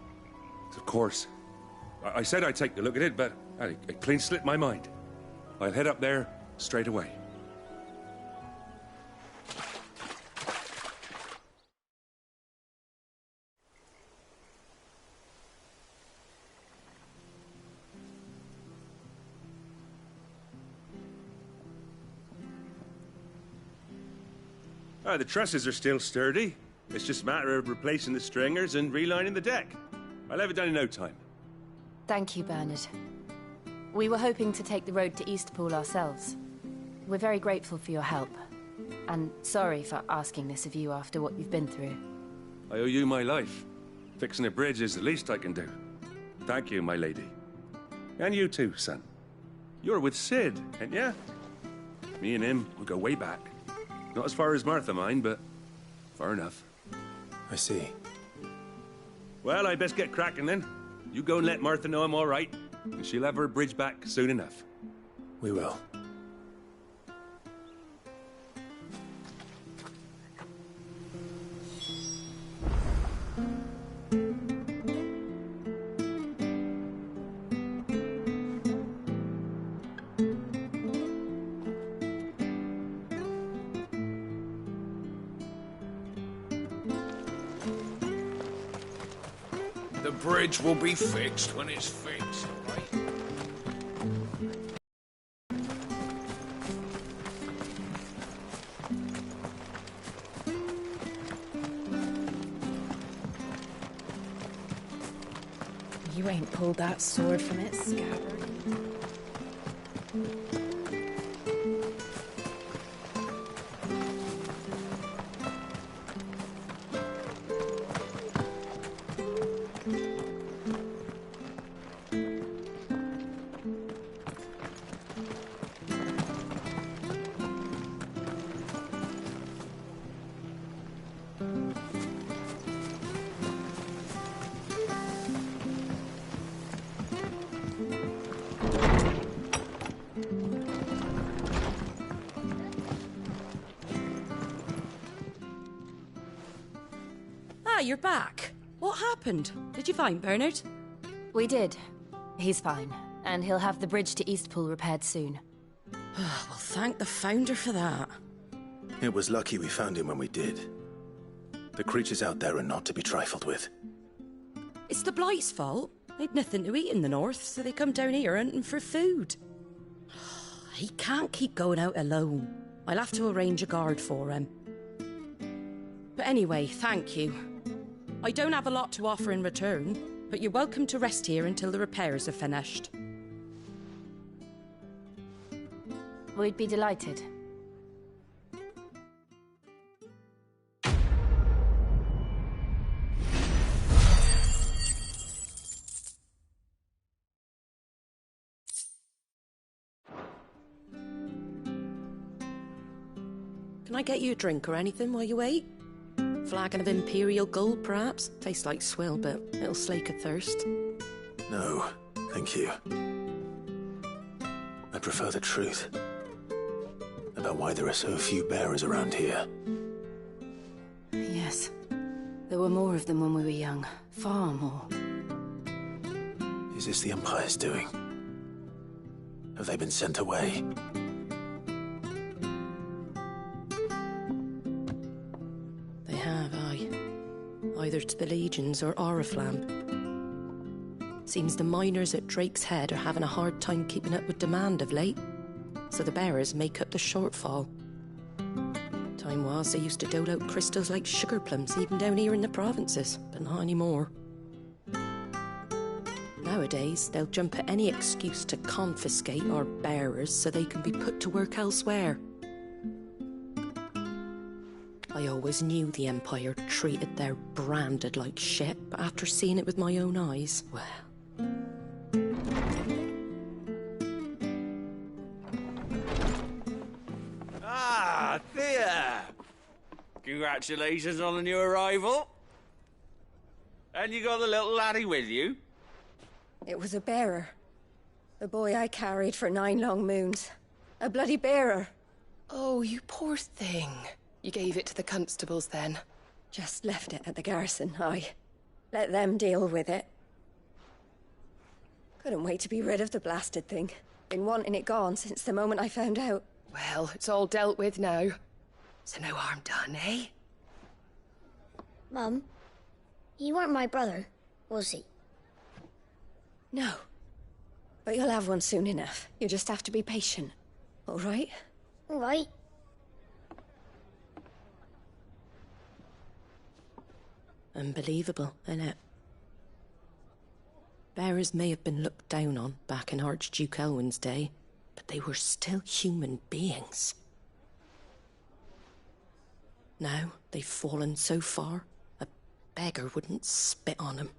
Of course. I said I'd take a look at it, but it clean slipped my mind. I'll head up there straight away. The trusses are still sturdy. It's just a matter of replacing the stringers and relining the deck. I'll have it done in no time. Thank you, Bernard. We were hoping to take the road to Eastpool ourselves. We're very grateful for your help. And sorry for asking this of you after what you've been through. I owe you my life. Fixing a bridge is the least I can do. Thank you, my lady. And you too, son. You're with Sid, ain't ya? Me and him, we go way back. Not as far as Martha, mind, but far enough. I see. Well, I best get cracking then. You go and let Martha know I'm all right, and she'll have her bridge back soon enough. We will. The bridge will be fixed when it's fixed, all right? You ain't pulled that sword from its scabbard. You're back. What happened? Did you find Bernard? We did. He's fine, and he'll have the bridge to Eastpool repaired soon. Well, thank the Founder for that. It was lucky we found him when we did. The creatures out there are not to be trifled with. It's the Blight's fault. They'd nothing to eat in the north, so they come down here hunting for food. He can't keep going out alone. I'll have to arrange a guard for him. But anyway, thank you. I don't have a lot to offer in return, but you're welcome to rest here until the repairs are finished. We'd be delighted. Can I get you a drink or anything while you wait? Flagon of Imperial Gold, perhaps? Tastes like swill, but it'll slake a thirst. No, thank you. I prefer the truth about why there are so few bearers around here. Yes. There were more of them when we were young. Far more. Is this the Empire's doing? Have they been sent away? They have, aye. Either to the Legions or Oriflamme. Seems the miners at Drake's Head are having a hard time keeping up with demand of late, so the bearers make up the shortfall. Time was they used to dole out crystals like sugar plums even down here in the provinces, but not anymore. Nowadays, they'll jump at any excuse to confiscate our bearers so they can be put to work elsewhere. I always knew the Empire treated their branded like shit, but after seeing it with my own eyes, well... Ah, Thea! Congratulations on the new arrival. And you got the little laddie with you? It was a bearer. The boy I carried for 9 long moons. A bloody bearer. Oh, you poor thing. You gave it to the constables then? Just left it at the garrison, aye. Let them deal with it. Couldn't wait to be rid of the blasted thing. Been wanting it gone since the moment I found out. Well, it's all dealt with now. So no harm done, eh? Mum, you weren't my brother, was he? No. But you'll have one soon enough. You just have to be patient. All right? All right. Unbelievable, innit? Bearers may have been looked down on back in Archduke Elwin's day, but they were still human beings. Now they've fallen so far, a beggar wouldn't spit on them.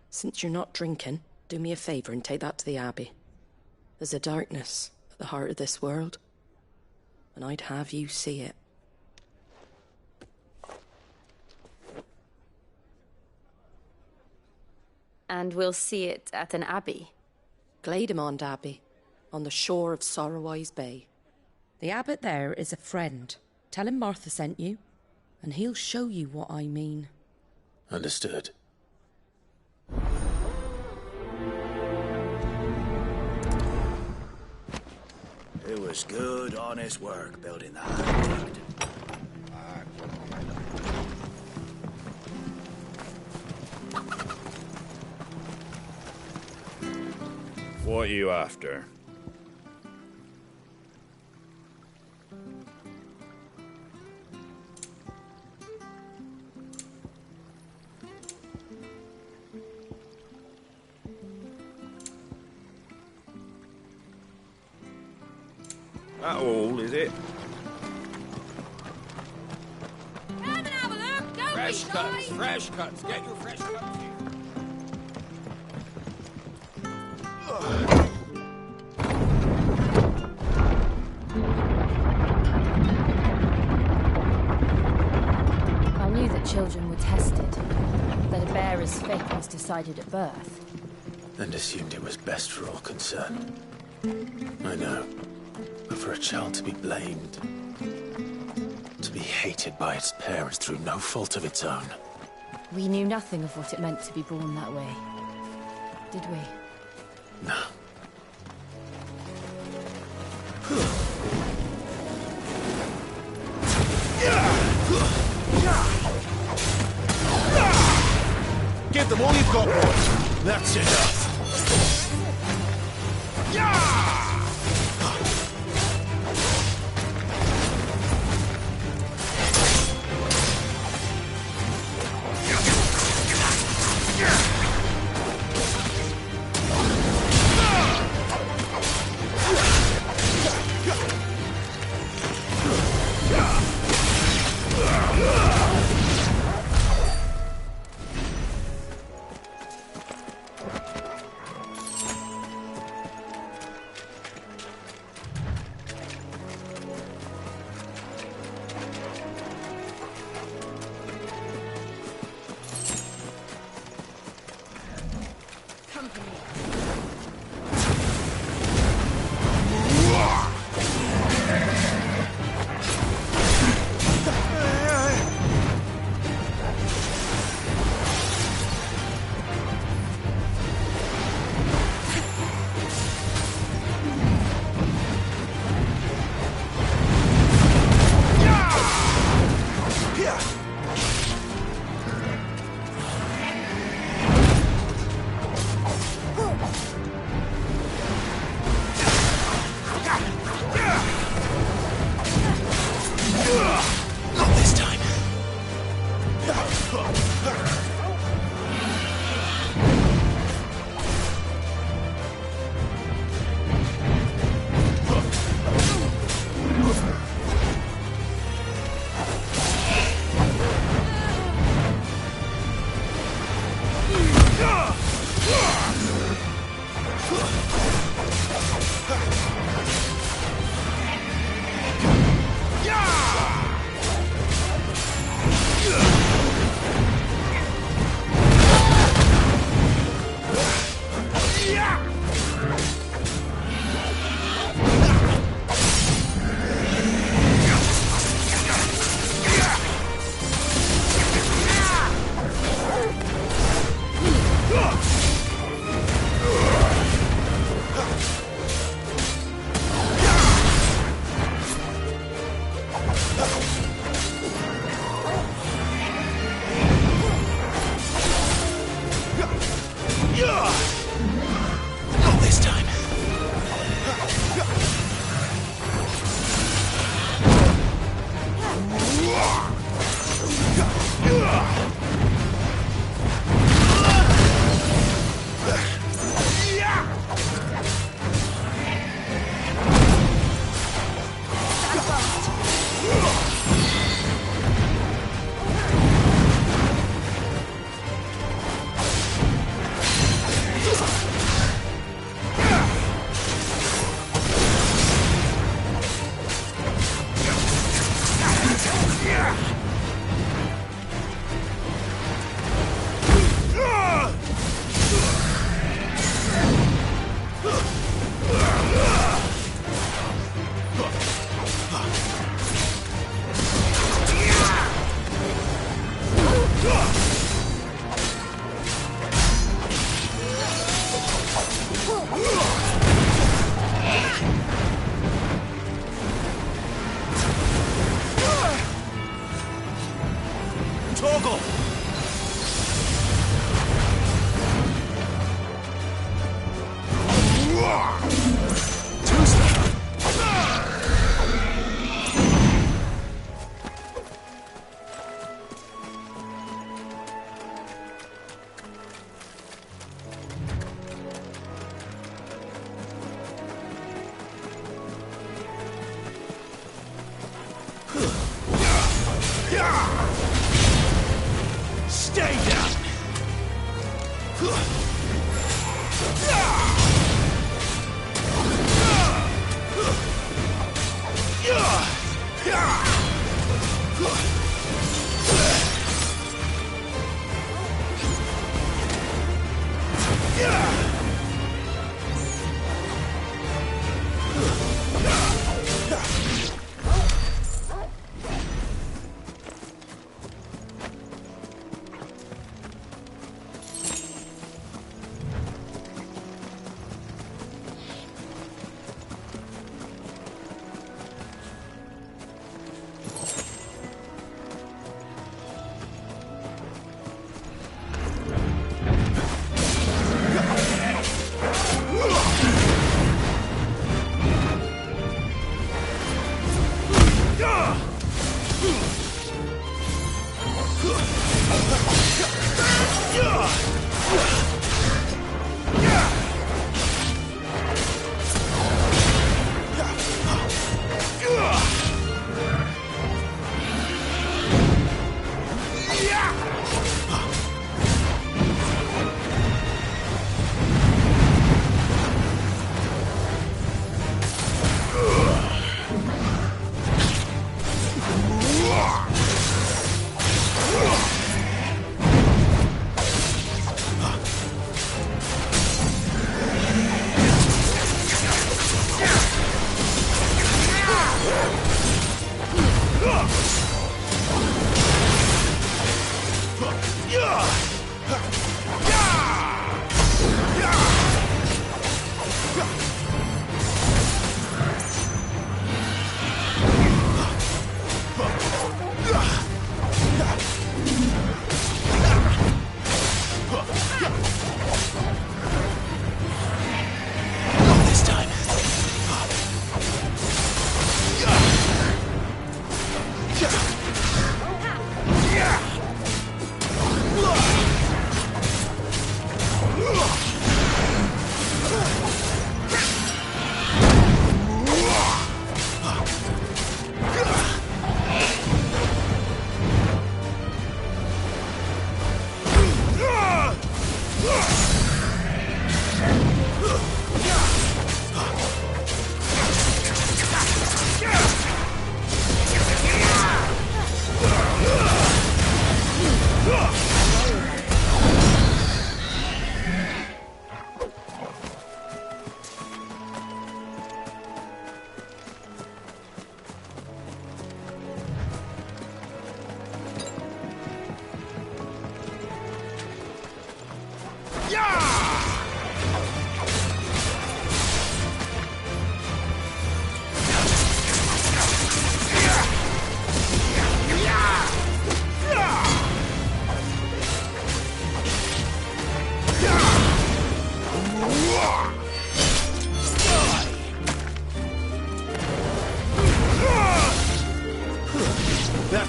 Since you're not drinking, do me a favour and take that to the Abbey. There's a darkness at the heart of this world, and I'd have you see it. And we'll see it at an abbey? Glademond Abbey, on the shore of Sorrowwise Bay. The abbot there is a friend. Tell him Martha sent you, and he'll show you what I mean. Understood. It was good, honest work building that. What are you after? That all, is it? Come and have a look! Don't Fresh be cuts, shy! fresh cuts. Get your fresh cuts here. I knew that children were tested, that a bearer's fate was decided at birth. And assumed it was best for all concerned. I know. But for a child to be blamed, to be hated by its parents through no fault of its own. We knew nothing of what it meant to be born that way, did we? No. Give them all you've got, boys. That's enough.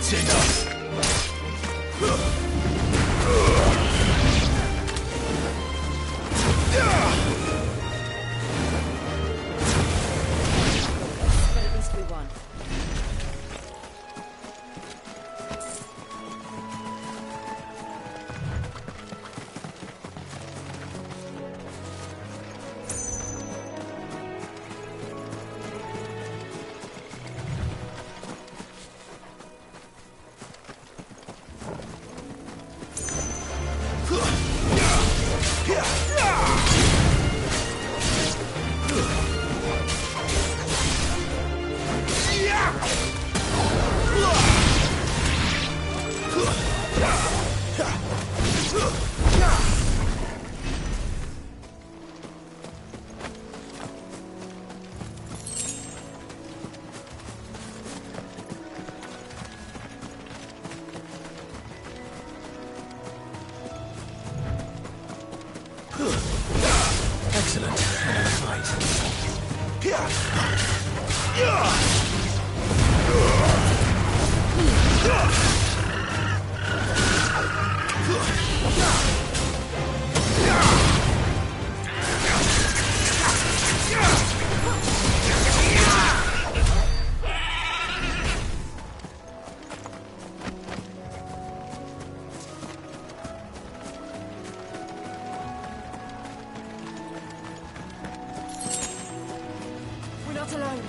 That's enough! But at least we won. Excellent. Fight. We're not alone.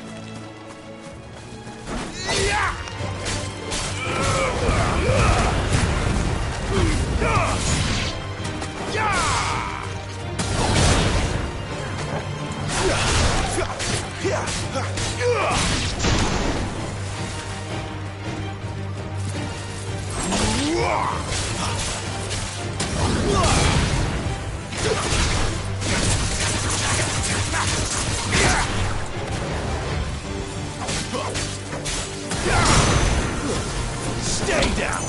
Stay down!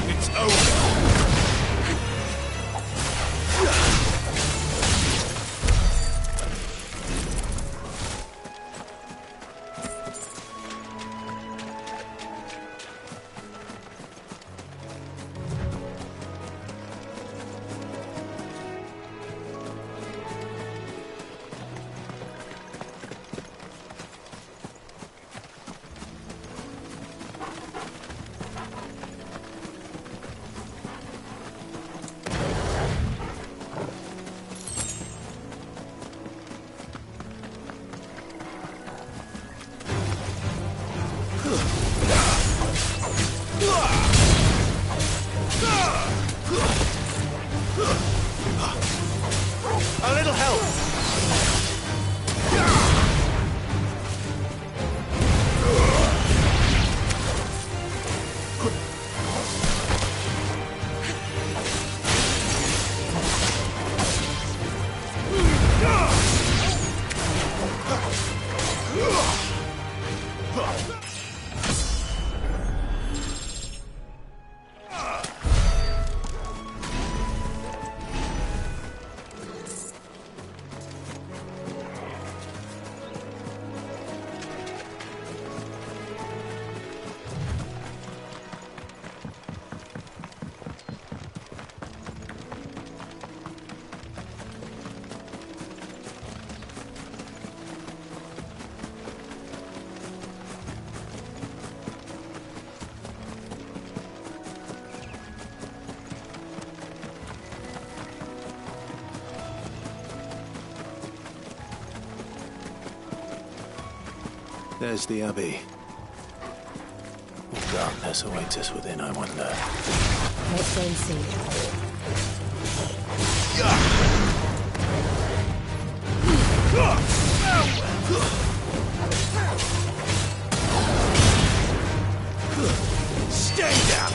It's over! A little help! There's the Abbey. What darkness awaits us within, I wonder. Let's go and see. Stay down!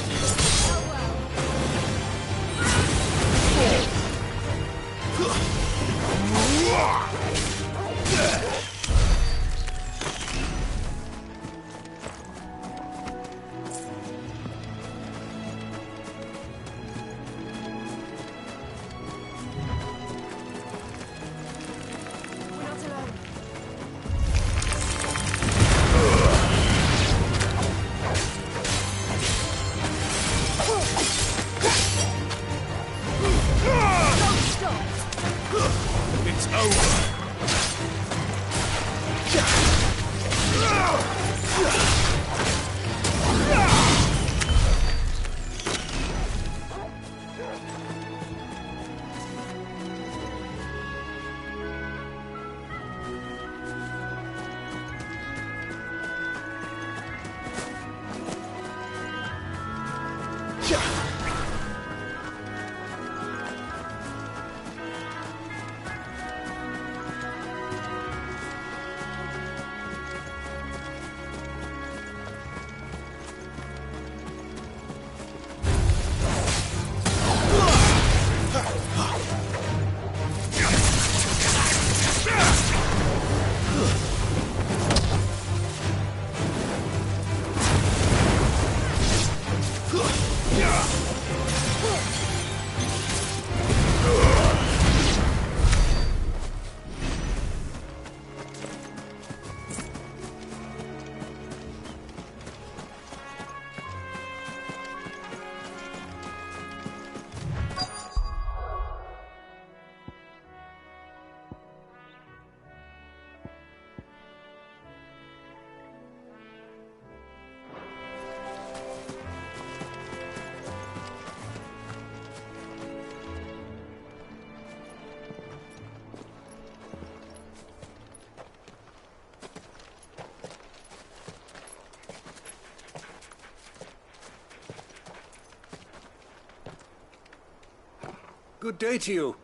Good day to you.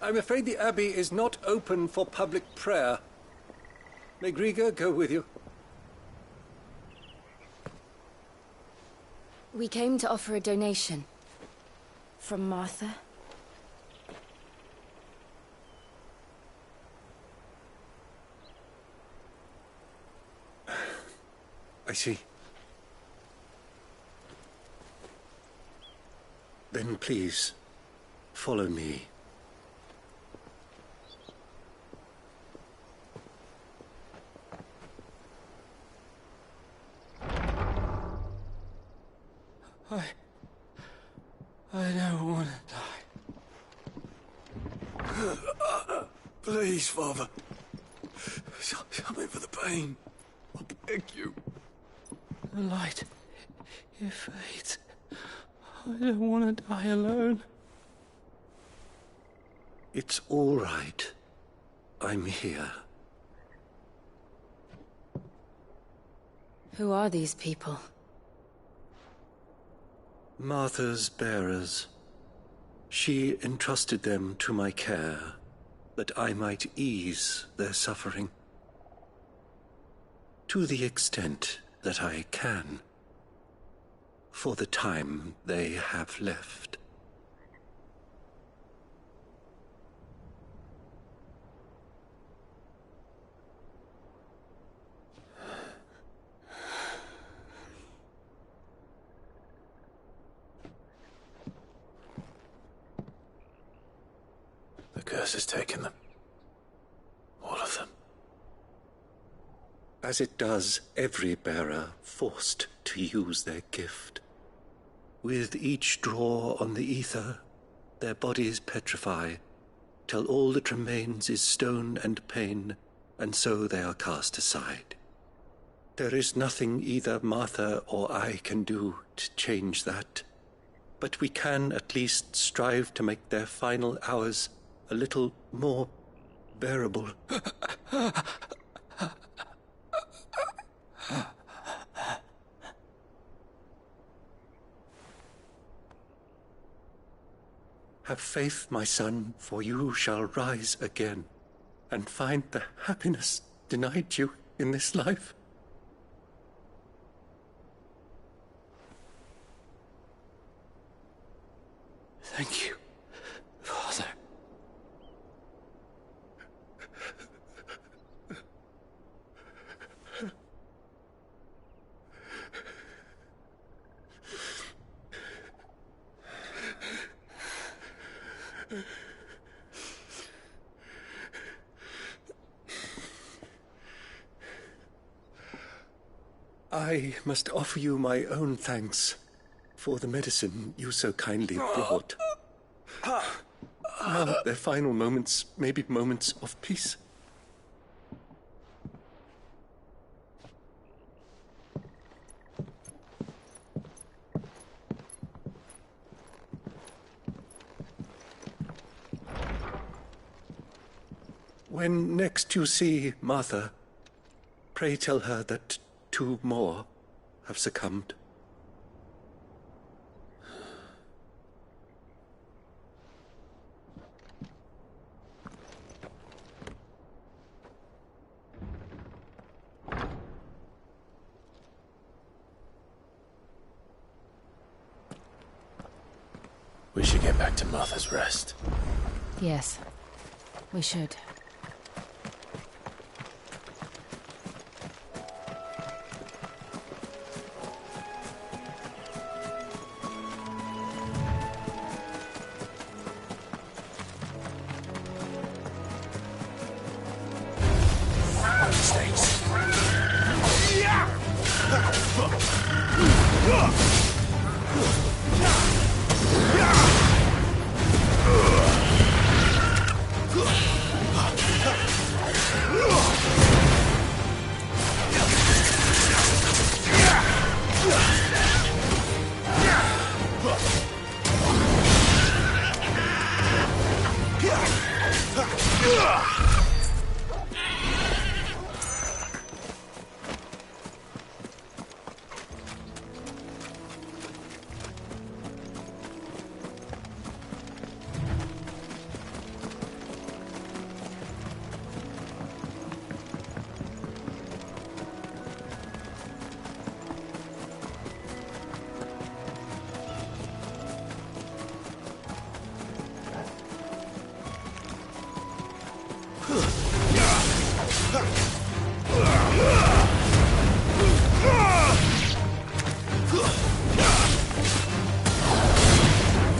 I'm afraid the Abbey is not open for public prayer. May Griga go with you? We came to offer a donation. From Martha. I see. Then please, follow me. I don't want to die. Please, Father. Help me for the pain. I beg you. The light, it fades. I don't want to die alone. It's all right. I'm here. Who are these people? Martha's bearers. She entrusted them to my care, that I might ease their suffering. To the extent that I can, for the time they have left. The curse has taken them. All of them. As it does every bearer forced to use their gift. With each draw on the ether, their bodies petrify, till all that remains is stone and pain, and so they are cast aside. There is nothing either Martha or I can do to change that, but we can at least strive to make their final hours a little more bearable. Have faith, my son, for you shall rise again, and find the happiness denied you in this life. Thank you, Father. I must offer you my own thanks for the medicine you so kindly brought. Now their final moments may be moments of peace. When next you see Martha, pray tell her that 2 more have succumbed. We should get back to Martha's Rest. Yes, we should.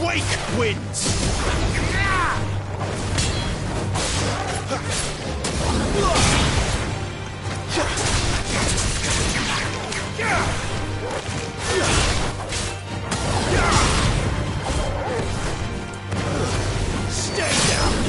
Wake wins! Stay down!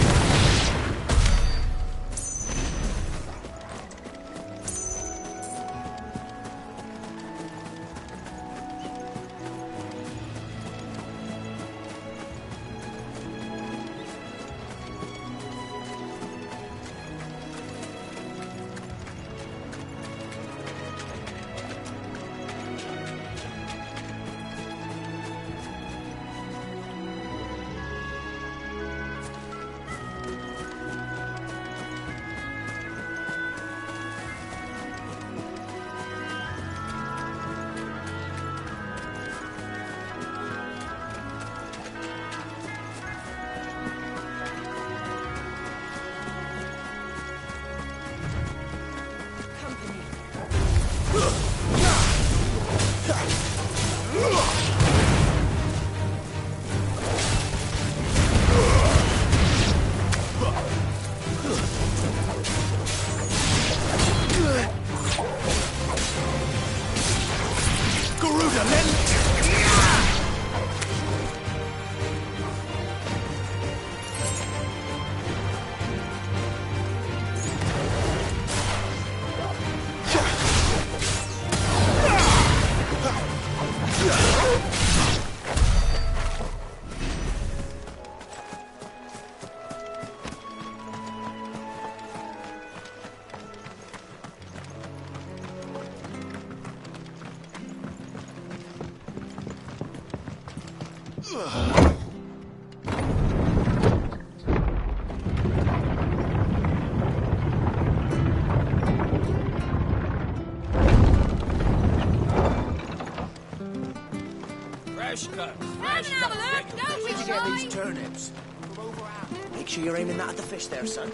Fresh cut. Fresh cut. Where'd you get these turnips? Make sure you're aiming that at the fish there, son.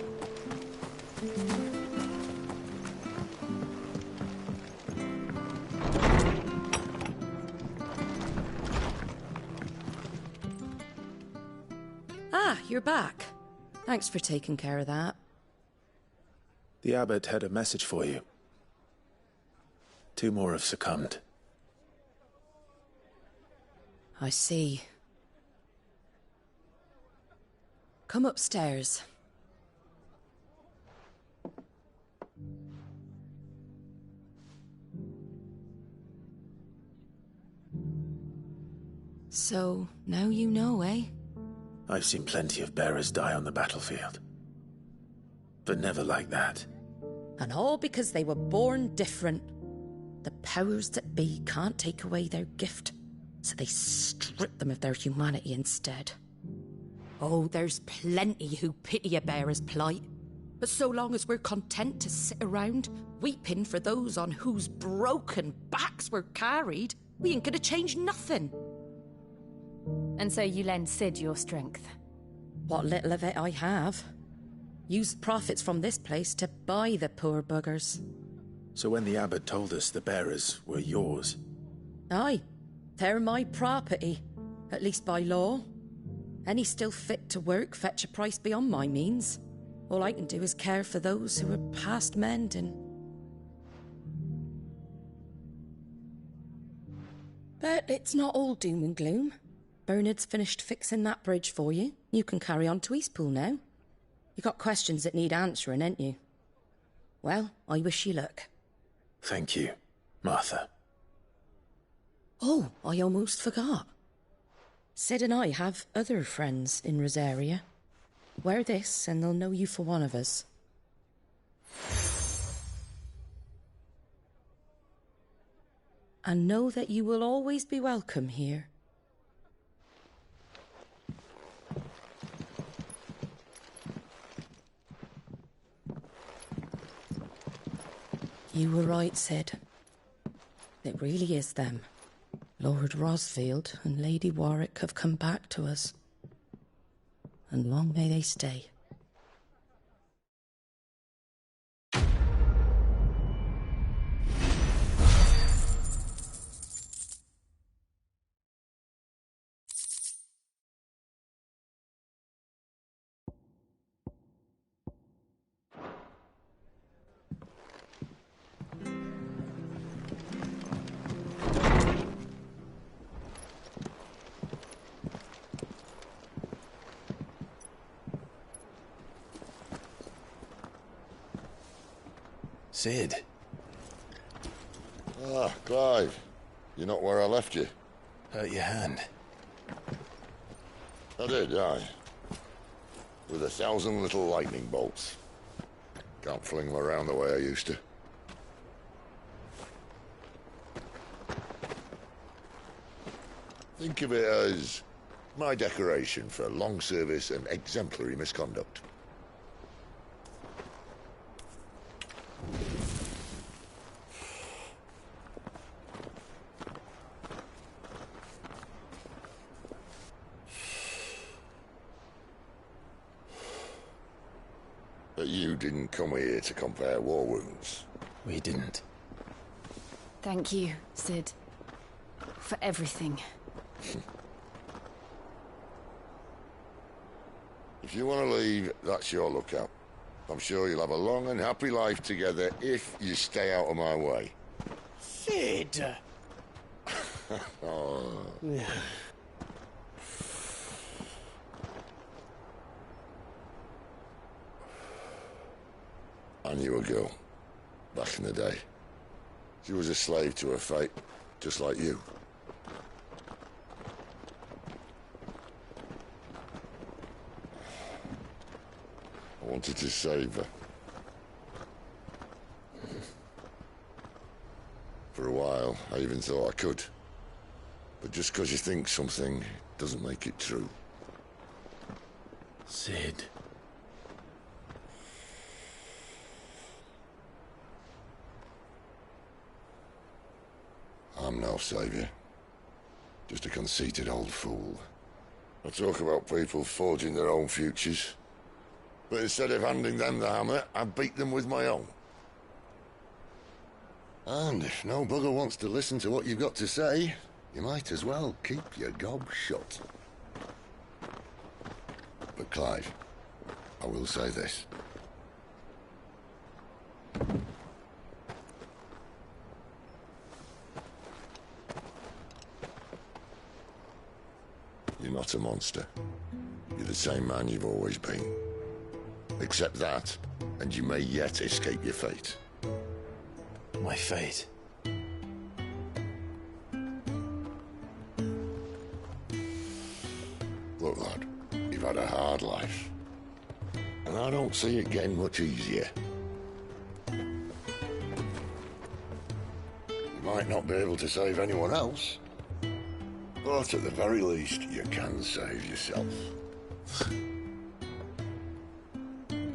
Ah, you're back. Thanks for taking care of that. The abbot had a message for you. 2 more have succumbed. I see. Come upstairs. So, now you know, eh? I've seen plenty of bearers die on the battlefield. But never like that. And all because they were born different. The powers that be can't take away their gift, so they strip them of their humanity instead. Oh, there's plenty who pity a bearer's plight. But so long as we're content to sit around, weeping for those on whose broken backs we're carried, we ain't gonna change nothing. And so you lend Sid your strength. What little of it I have. Used profits from this place to buy the poor buggers. So when the abbot told us the bearers were yours... Aye, they're my property, at least by law. Any still fit to work fetch a price beyond my means. All I can do is care for those who are past mending. But it's not all doom and gloom. Bernard's finished fixing that bridge for you. You can carry on to Eastpool now. You got questions that need answering, ain't you? Well, I wish you luck. Thank you, Martha. Oh, I almost forgot. Sid and I have other friends in Rosaria. Wear this and they'll know you for one of us. And know that you will always be welcome here. You were right, Sid. It really is them. Lord Rosfield and Lady Warwick have come back to us. And long may they stay. Sid. Ah, Clive. You're not where I left you. Hurt your hand. I did, aye. With 1,000 little lightning bolts. Can't fling them around the way I used to. Think of it as my decoration for long service and exemplary misconduct. But you didn't come here to compare war wounds. We didn't. Thank you, Sid. For everything. If you want to leave, that's your lookout. I'm sure you'll have a long and happy life together if you stay out of my way. Sid! Oh. I knew a girl, back in the day. She was a slave to her fate, just like you. I wanted to save her. For a while, I even thought I could. But just because you think something doesn't make it true. Sid. I'm no savior. Just a conceited old fool. I talk about people forging their own futures. But instead of handing them the hammer, I beat them with my own. And if no bugger wants to listen to what you've got to say, you might as well keep your gob shut. But Clive, I will say this. You're not a monster. You're the same man you've always been. Accept that, and you may yet escape your fate. My fate? Look, lad, you've had a hard life. And I don't see it getting much easier. You might not be able to save anyone else, but at the very least, you can save yourself.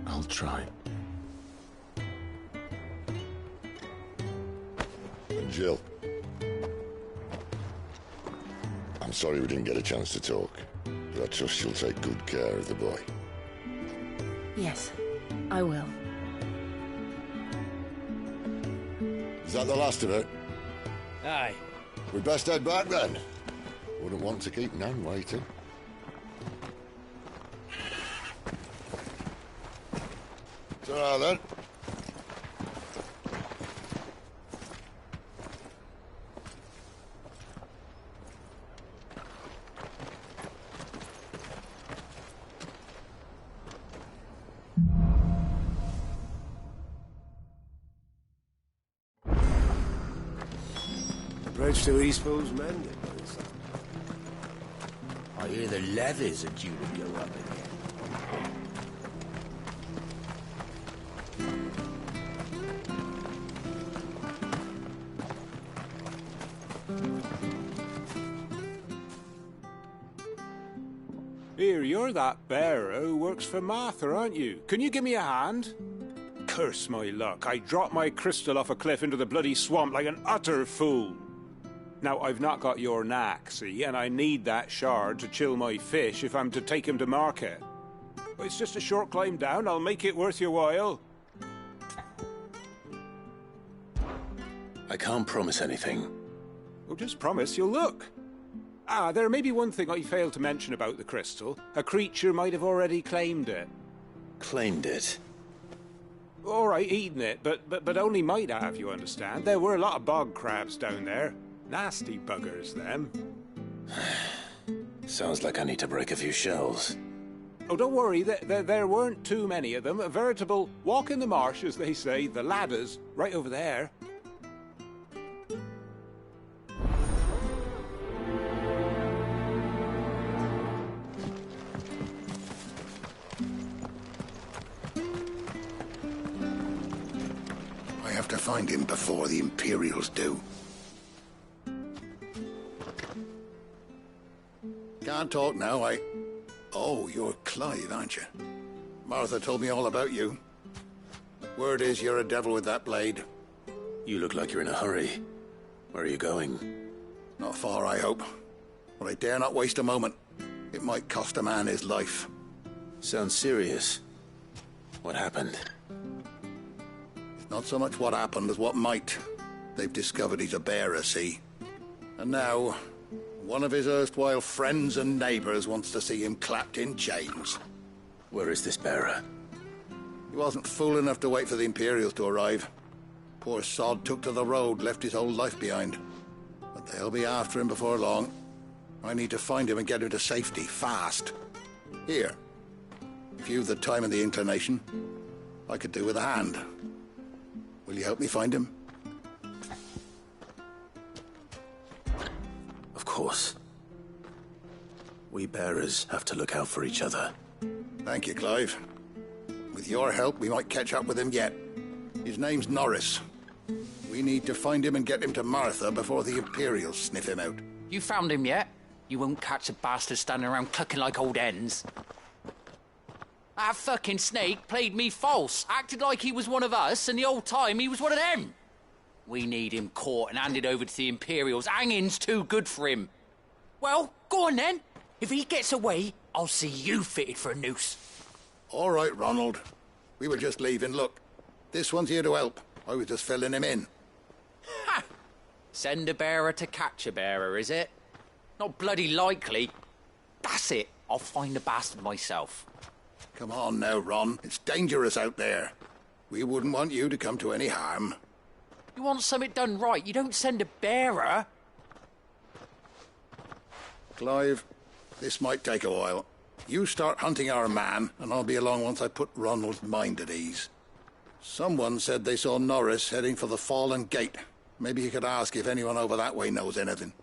I'll try. And Jill. I'm sorry we didn't get a chance to talk, but I trust you'll take good care of the boy. Yes, I will. Is that the last of it? Aye. We'd best head back then. Wouldn't want to keep Nan waiting. Ta-ra then. Bridge to East Pool's mended. I hear the levies are due to go up again. Here, you're that bearer who works for Martha, aren't you? Can you give me a hand? Curse my luck, I dropped my crystal off a cliff into the bloody swamp like an utter fool. Now, I've not got your knack, see, and I need that shard to chill my fish if I'm to take him to market. But it's just a short climb down, I'll make it worth your while. I can't promise anything. Well, just promise you'll look. Ah, there may be one thing I failed to mention about the crystal. A creature might have already claimed it. Claimed it? All right, eaten it, but only might have, you understand. There were a lot of bog crabs down there. Nasty buggers, them. Sounds like I need to break a few shells. Oh, don't worry, there weren't too many of them. A veritable walk in the marsh, as they say, the ladders, right over there. I have to find him before the Imperials do. Can't talk now, Oh, you're Clive, aren't you? Martha told me all about you. Word is you're a devil with that blade. You look like you're in a hurry. Where are you going? Not far, I hope. But I dare not waste a moment. It might cost a man his life. Sounds serious. What happened? It's not so much what happened as what might. They've discovered he's a bearer, see? And now, one of his erstwhile friends and neighbors wants to see him clapped in chains. Where is this bearer? He wasn't fool enough to wait for the Imperials to arrive. Poor sod took to the road, left his whole life behind. But they'll be after him before long. I need to find him and get him to safety, fast. Here. If you've the time and the inclination, I could do with a hand. Will you help me find him? Of course. We bearers have to look out for each other. Thank you, Clive. With your help, we might catch up with him yet. His name's Norris. We need to find him and get him to Martha before the Imperials sniff him out. You found him yet? You won't catch a bastard standing around clucking like old hens. That fucking snake played me false, acted like he was one of us, and the whole time he was one of them. We need him caught and handed over to the Imperials. Hanging's too good for him. Well, go on then. If he gets away, I'll see you fitted for a noose. All right, Ronald. We were just leaving. Look, this one's here to help. I was just filling him in. Ha! Send a bearer to catch a bearer, is it? Not bloody likely. That's it. I'll find the bastard myself. Come on now, Ron. It's dangerous out there. We wouldn't want you to come to any harm. You want something done right, you don't send a bearer. Clive, this might take a while. You start hunting our man, and I'll be along once I put Ronald's mind at ease. Someone said they saw Norris heading for the Fallen Gate. Maybe you could ask if anyone over that way knows anything.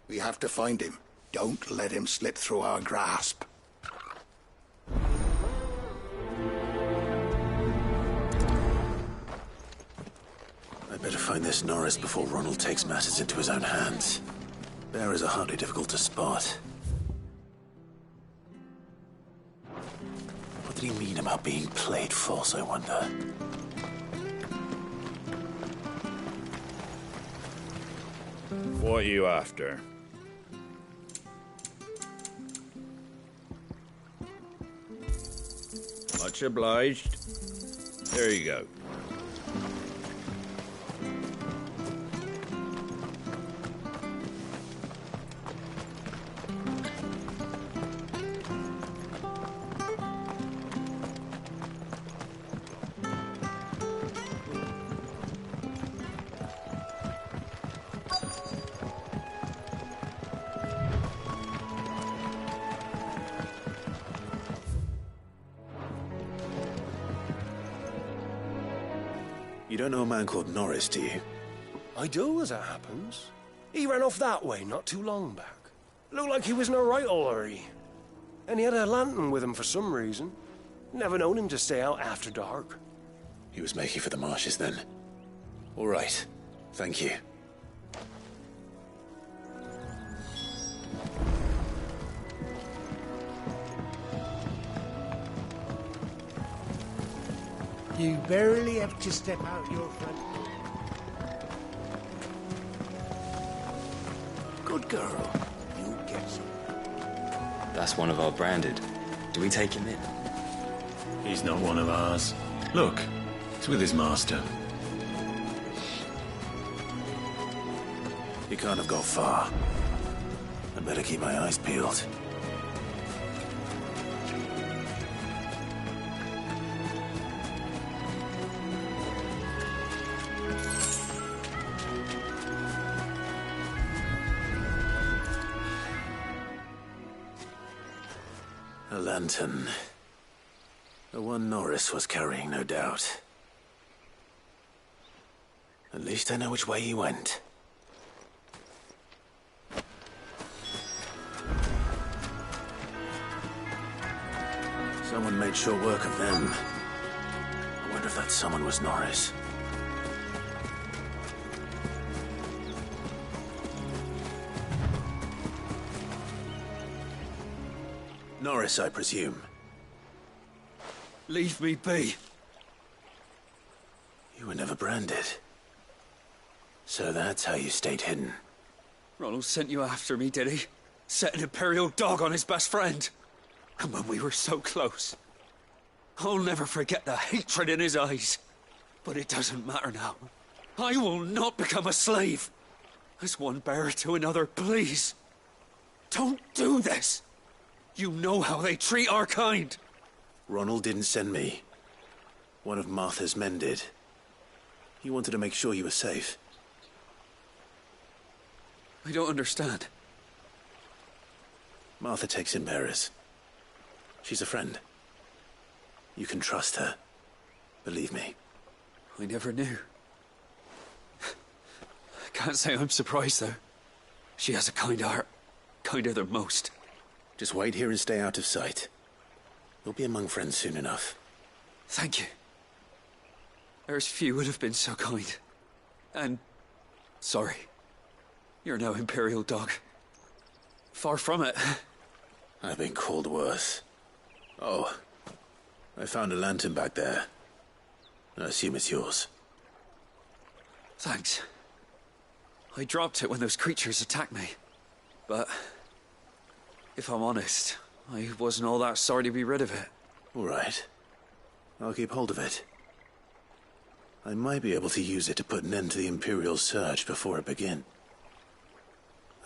We have to find him. Don't let him slip through our grasp. I better find this Norris before Ronald takes matters into his own hands. Bearers are hardly difficult to spot. What did he mean about being played false, I wonder? What are you after? Much obliged. There you go. You don't know a man called Norris, do you? I do, as it happens. He ran off that way not too long back. Looked like he was in a right old hurry. And he had a lantern with him for some reason. Never known him to stay out after dark. He was making for the marshes then. All right. Thank you. You barely have to step out your front door. Good girl. You get some. That's one of our branded. Do we take him in? He's not one of ours. Look, it's with his master. He can't have got far. I'd better keep my eyes peeled. A lantern. The one Norris was carrying, no doubt. At least I know which way he went. Someone made short work of them. I wonder if that someone was Norris. Norris, I presume. Leave me be. You were never branded. So that's how you stayed hidden. Ronald sent you after me, did he? Set an Imperial dog on his best friend. And when we were so close. I'll never forget the hatred in his eyes. But it doesn't matter now. I will not become a slave. As one bearer to another, please. Don't do this. You know how they treat our kind. Ronald didn't send me. One of Martha's men did. He wanted to make sure you were safe. I don't understand. Martha takes in bearers. She's a friend. You can trust her. Believe me. I never knew. I can't say I'm surprised, though. She has a kind heart. Kinder than most. Just wait here and stay out of sight. You'll be among friends soon enough. Thank you. There's few would have been so kind. And... sorry. You're no Imperial dog. Far from it. I've been called worse. Oh, I found a lantern back there. I assume it's yours. Thanks. I dropped it when those creatures attacked me. But... if I'm honest, I wasn't all that sorry to be rid of it. All right. I'll keep hold of it. I might be able to use it to put an end to the Imperial surge before it begins.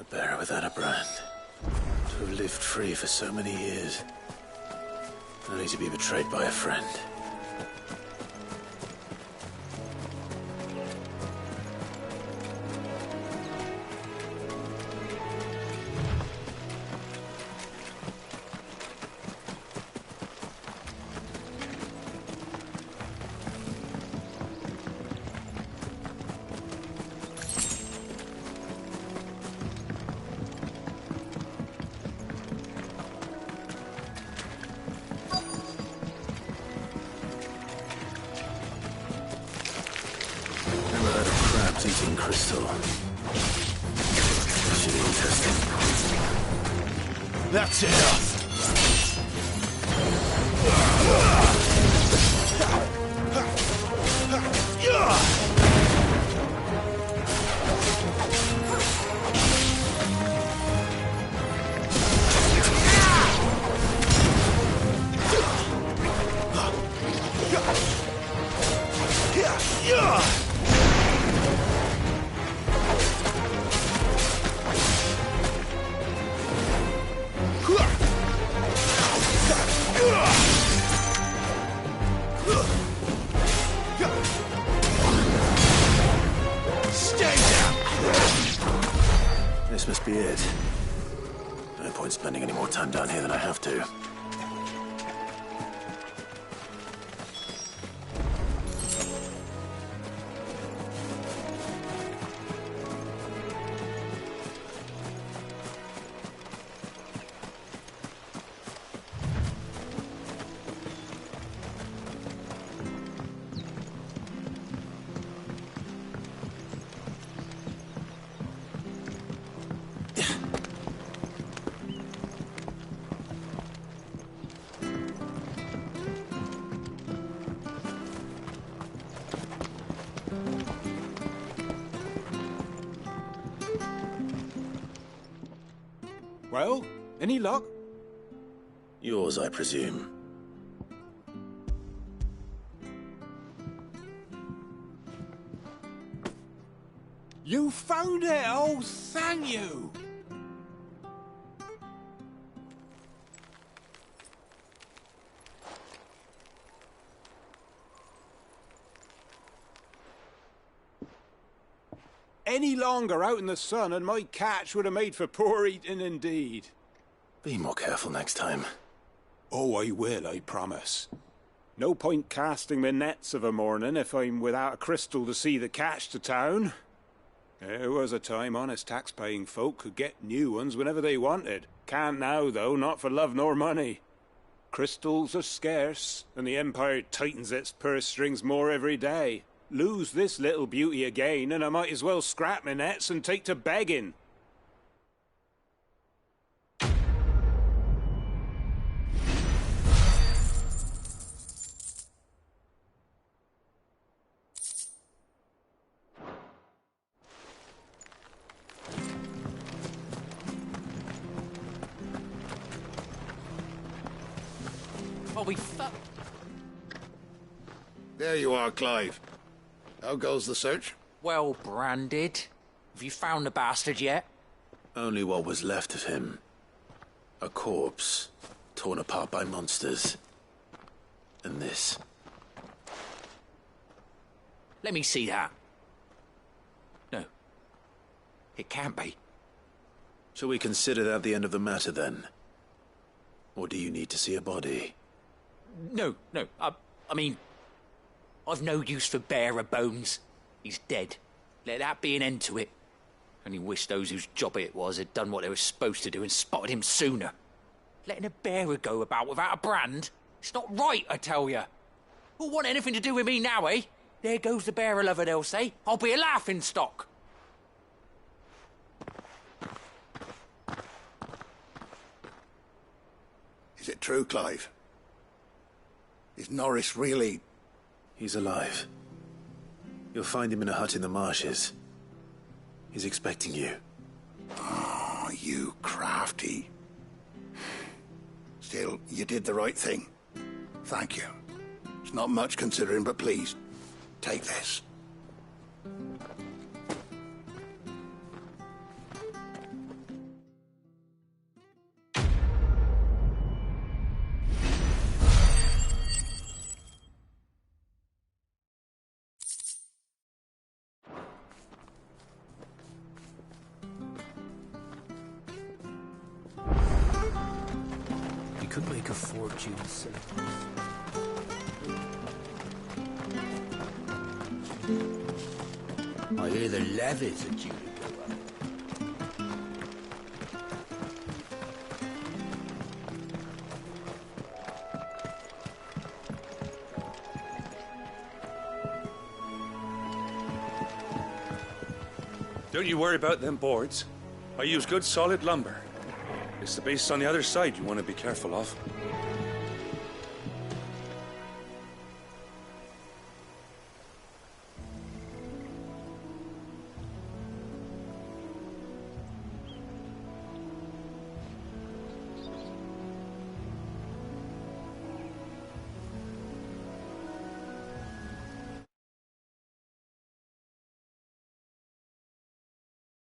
A bearer without a brand. To have lived free for so many years. Only to be betrayed by a friend. Eating crystal. Should be interesting. That's enough! be it. No point spending any more time down here than I have to. Well, any luck? Yours, I presume. You found it! Oh, thank you! Any longer out in the sun and my catch would have made for poor eating indeed. Be more careful next time. Oh, I will, I promise. No point casting my nets of a morning if I'm without a crystal to see the catch to town. There was a time honest tax-paying folk could get new ones whenever they wanted. Can't now, though, not for love nor money. Crystals are scarce, and the Empire tightens its purse strings more every day. Lose this little beauty again, and I might as well scrap my nets and take to begging. Oh, we fuck. There you are, Clive. How goes the search? Well branded. Have you found the bastard yet? Only what was left of him. A corpse, torn apart by monsters. And this. Let me see that. No. It can't be. Shall we consider that the end of the matter, then? Or do you need to see a body? No. I mean, I've no use for bearer bones. He's dead. Let that be an end to it. Only wish those whose job it was had done what they were supposed to do and spotted him sooner. Letting a bearer go about without a brand? It's not right, I tell you. Who'll want anything to do with me now, eh? There goes the bearer lover, they'll say. I'll be a laughing stock. Is it true, Clive? Is Norris really... He's alive. You'll find him in a hut in the marshes. He's expecting you. Oh, you crafty. Still, you did the right thing. Thank you. It's not much considering, but please, take this. Could make a fortune, sir. I hear the levies are due to go up. Don't you worry about them boards. I use good solid lumber. It's the base on the other side you want to be careful of.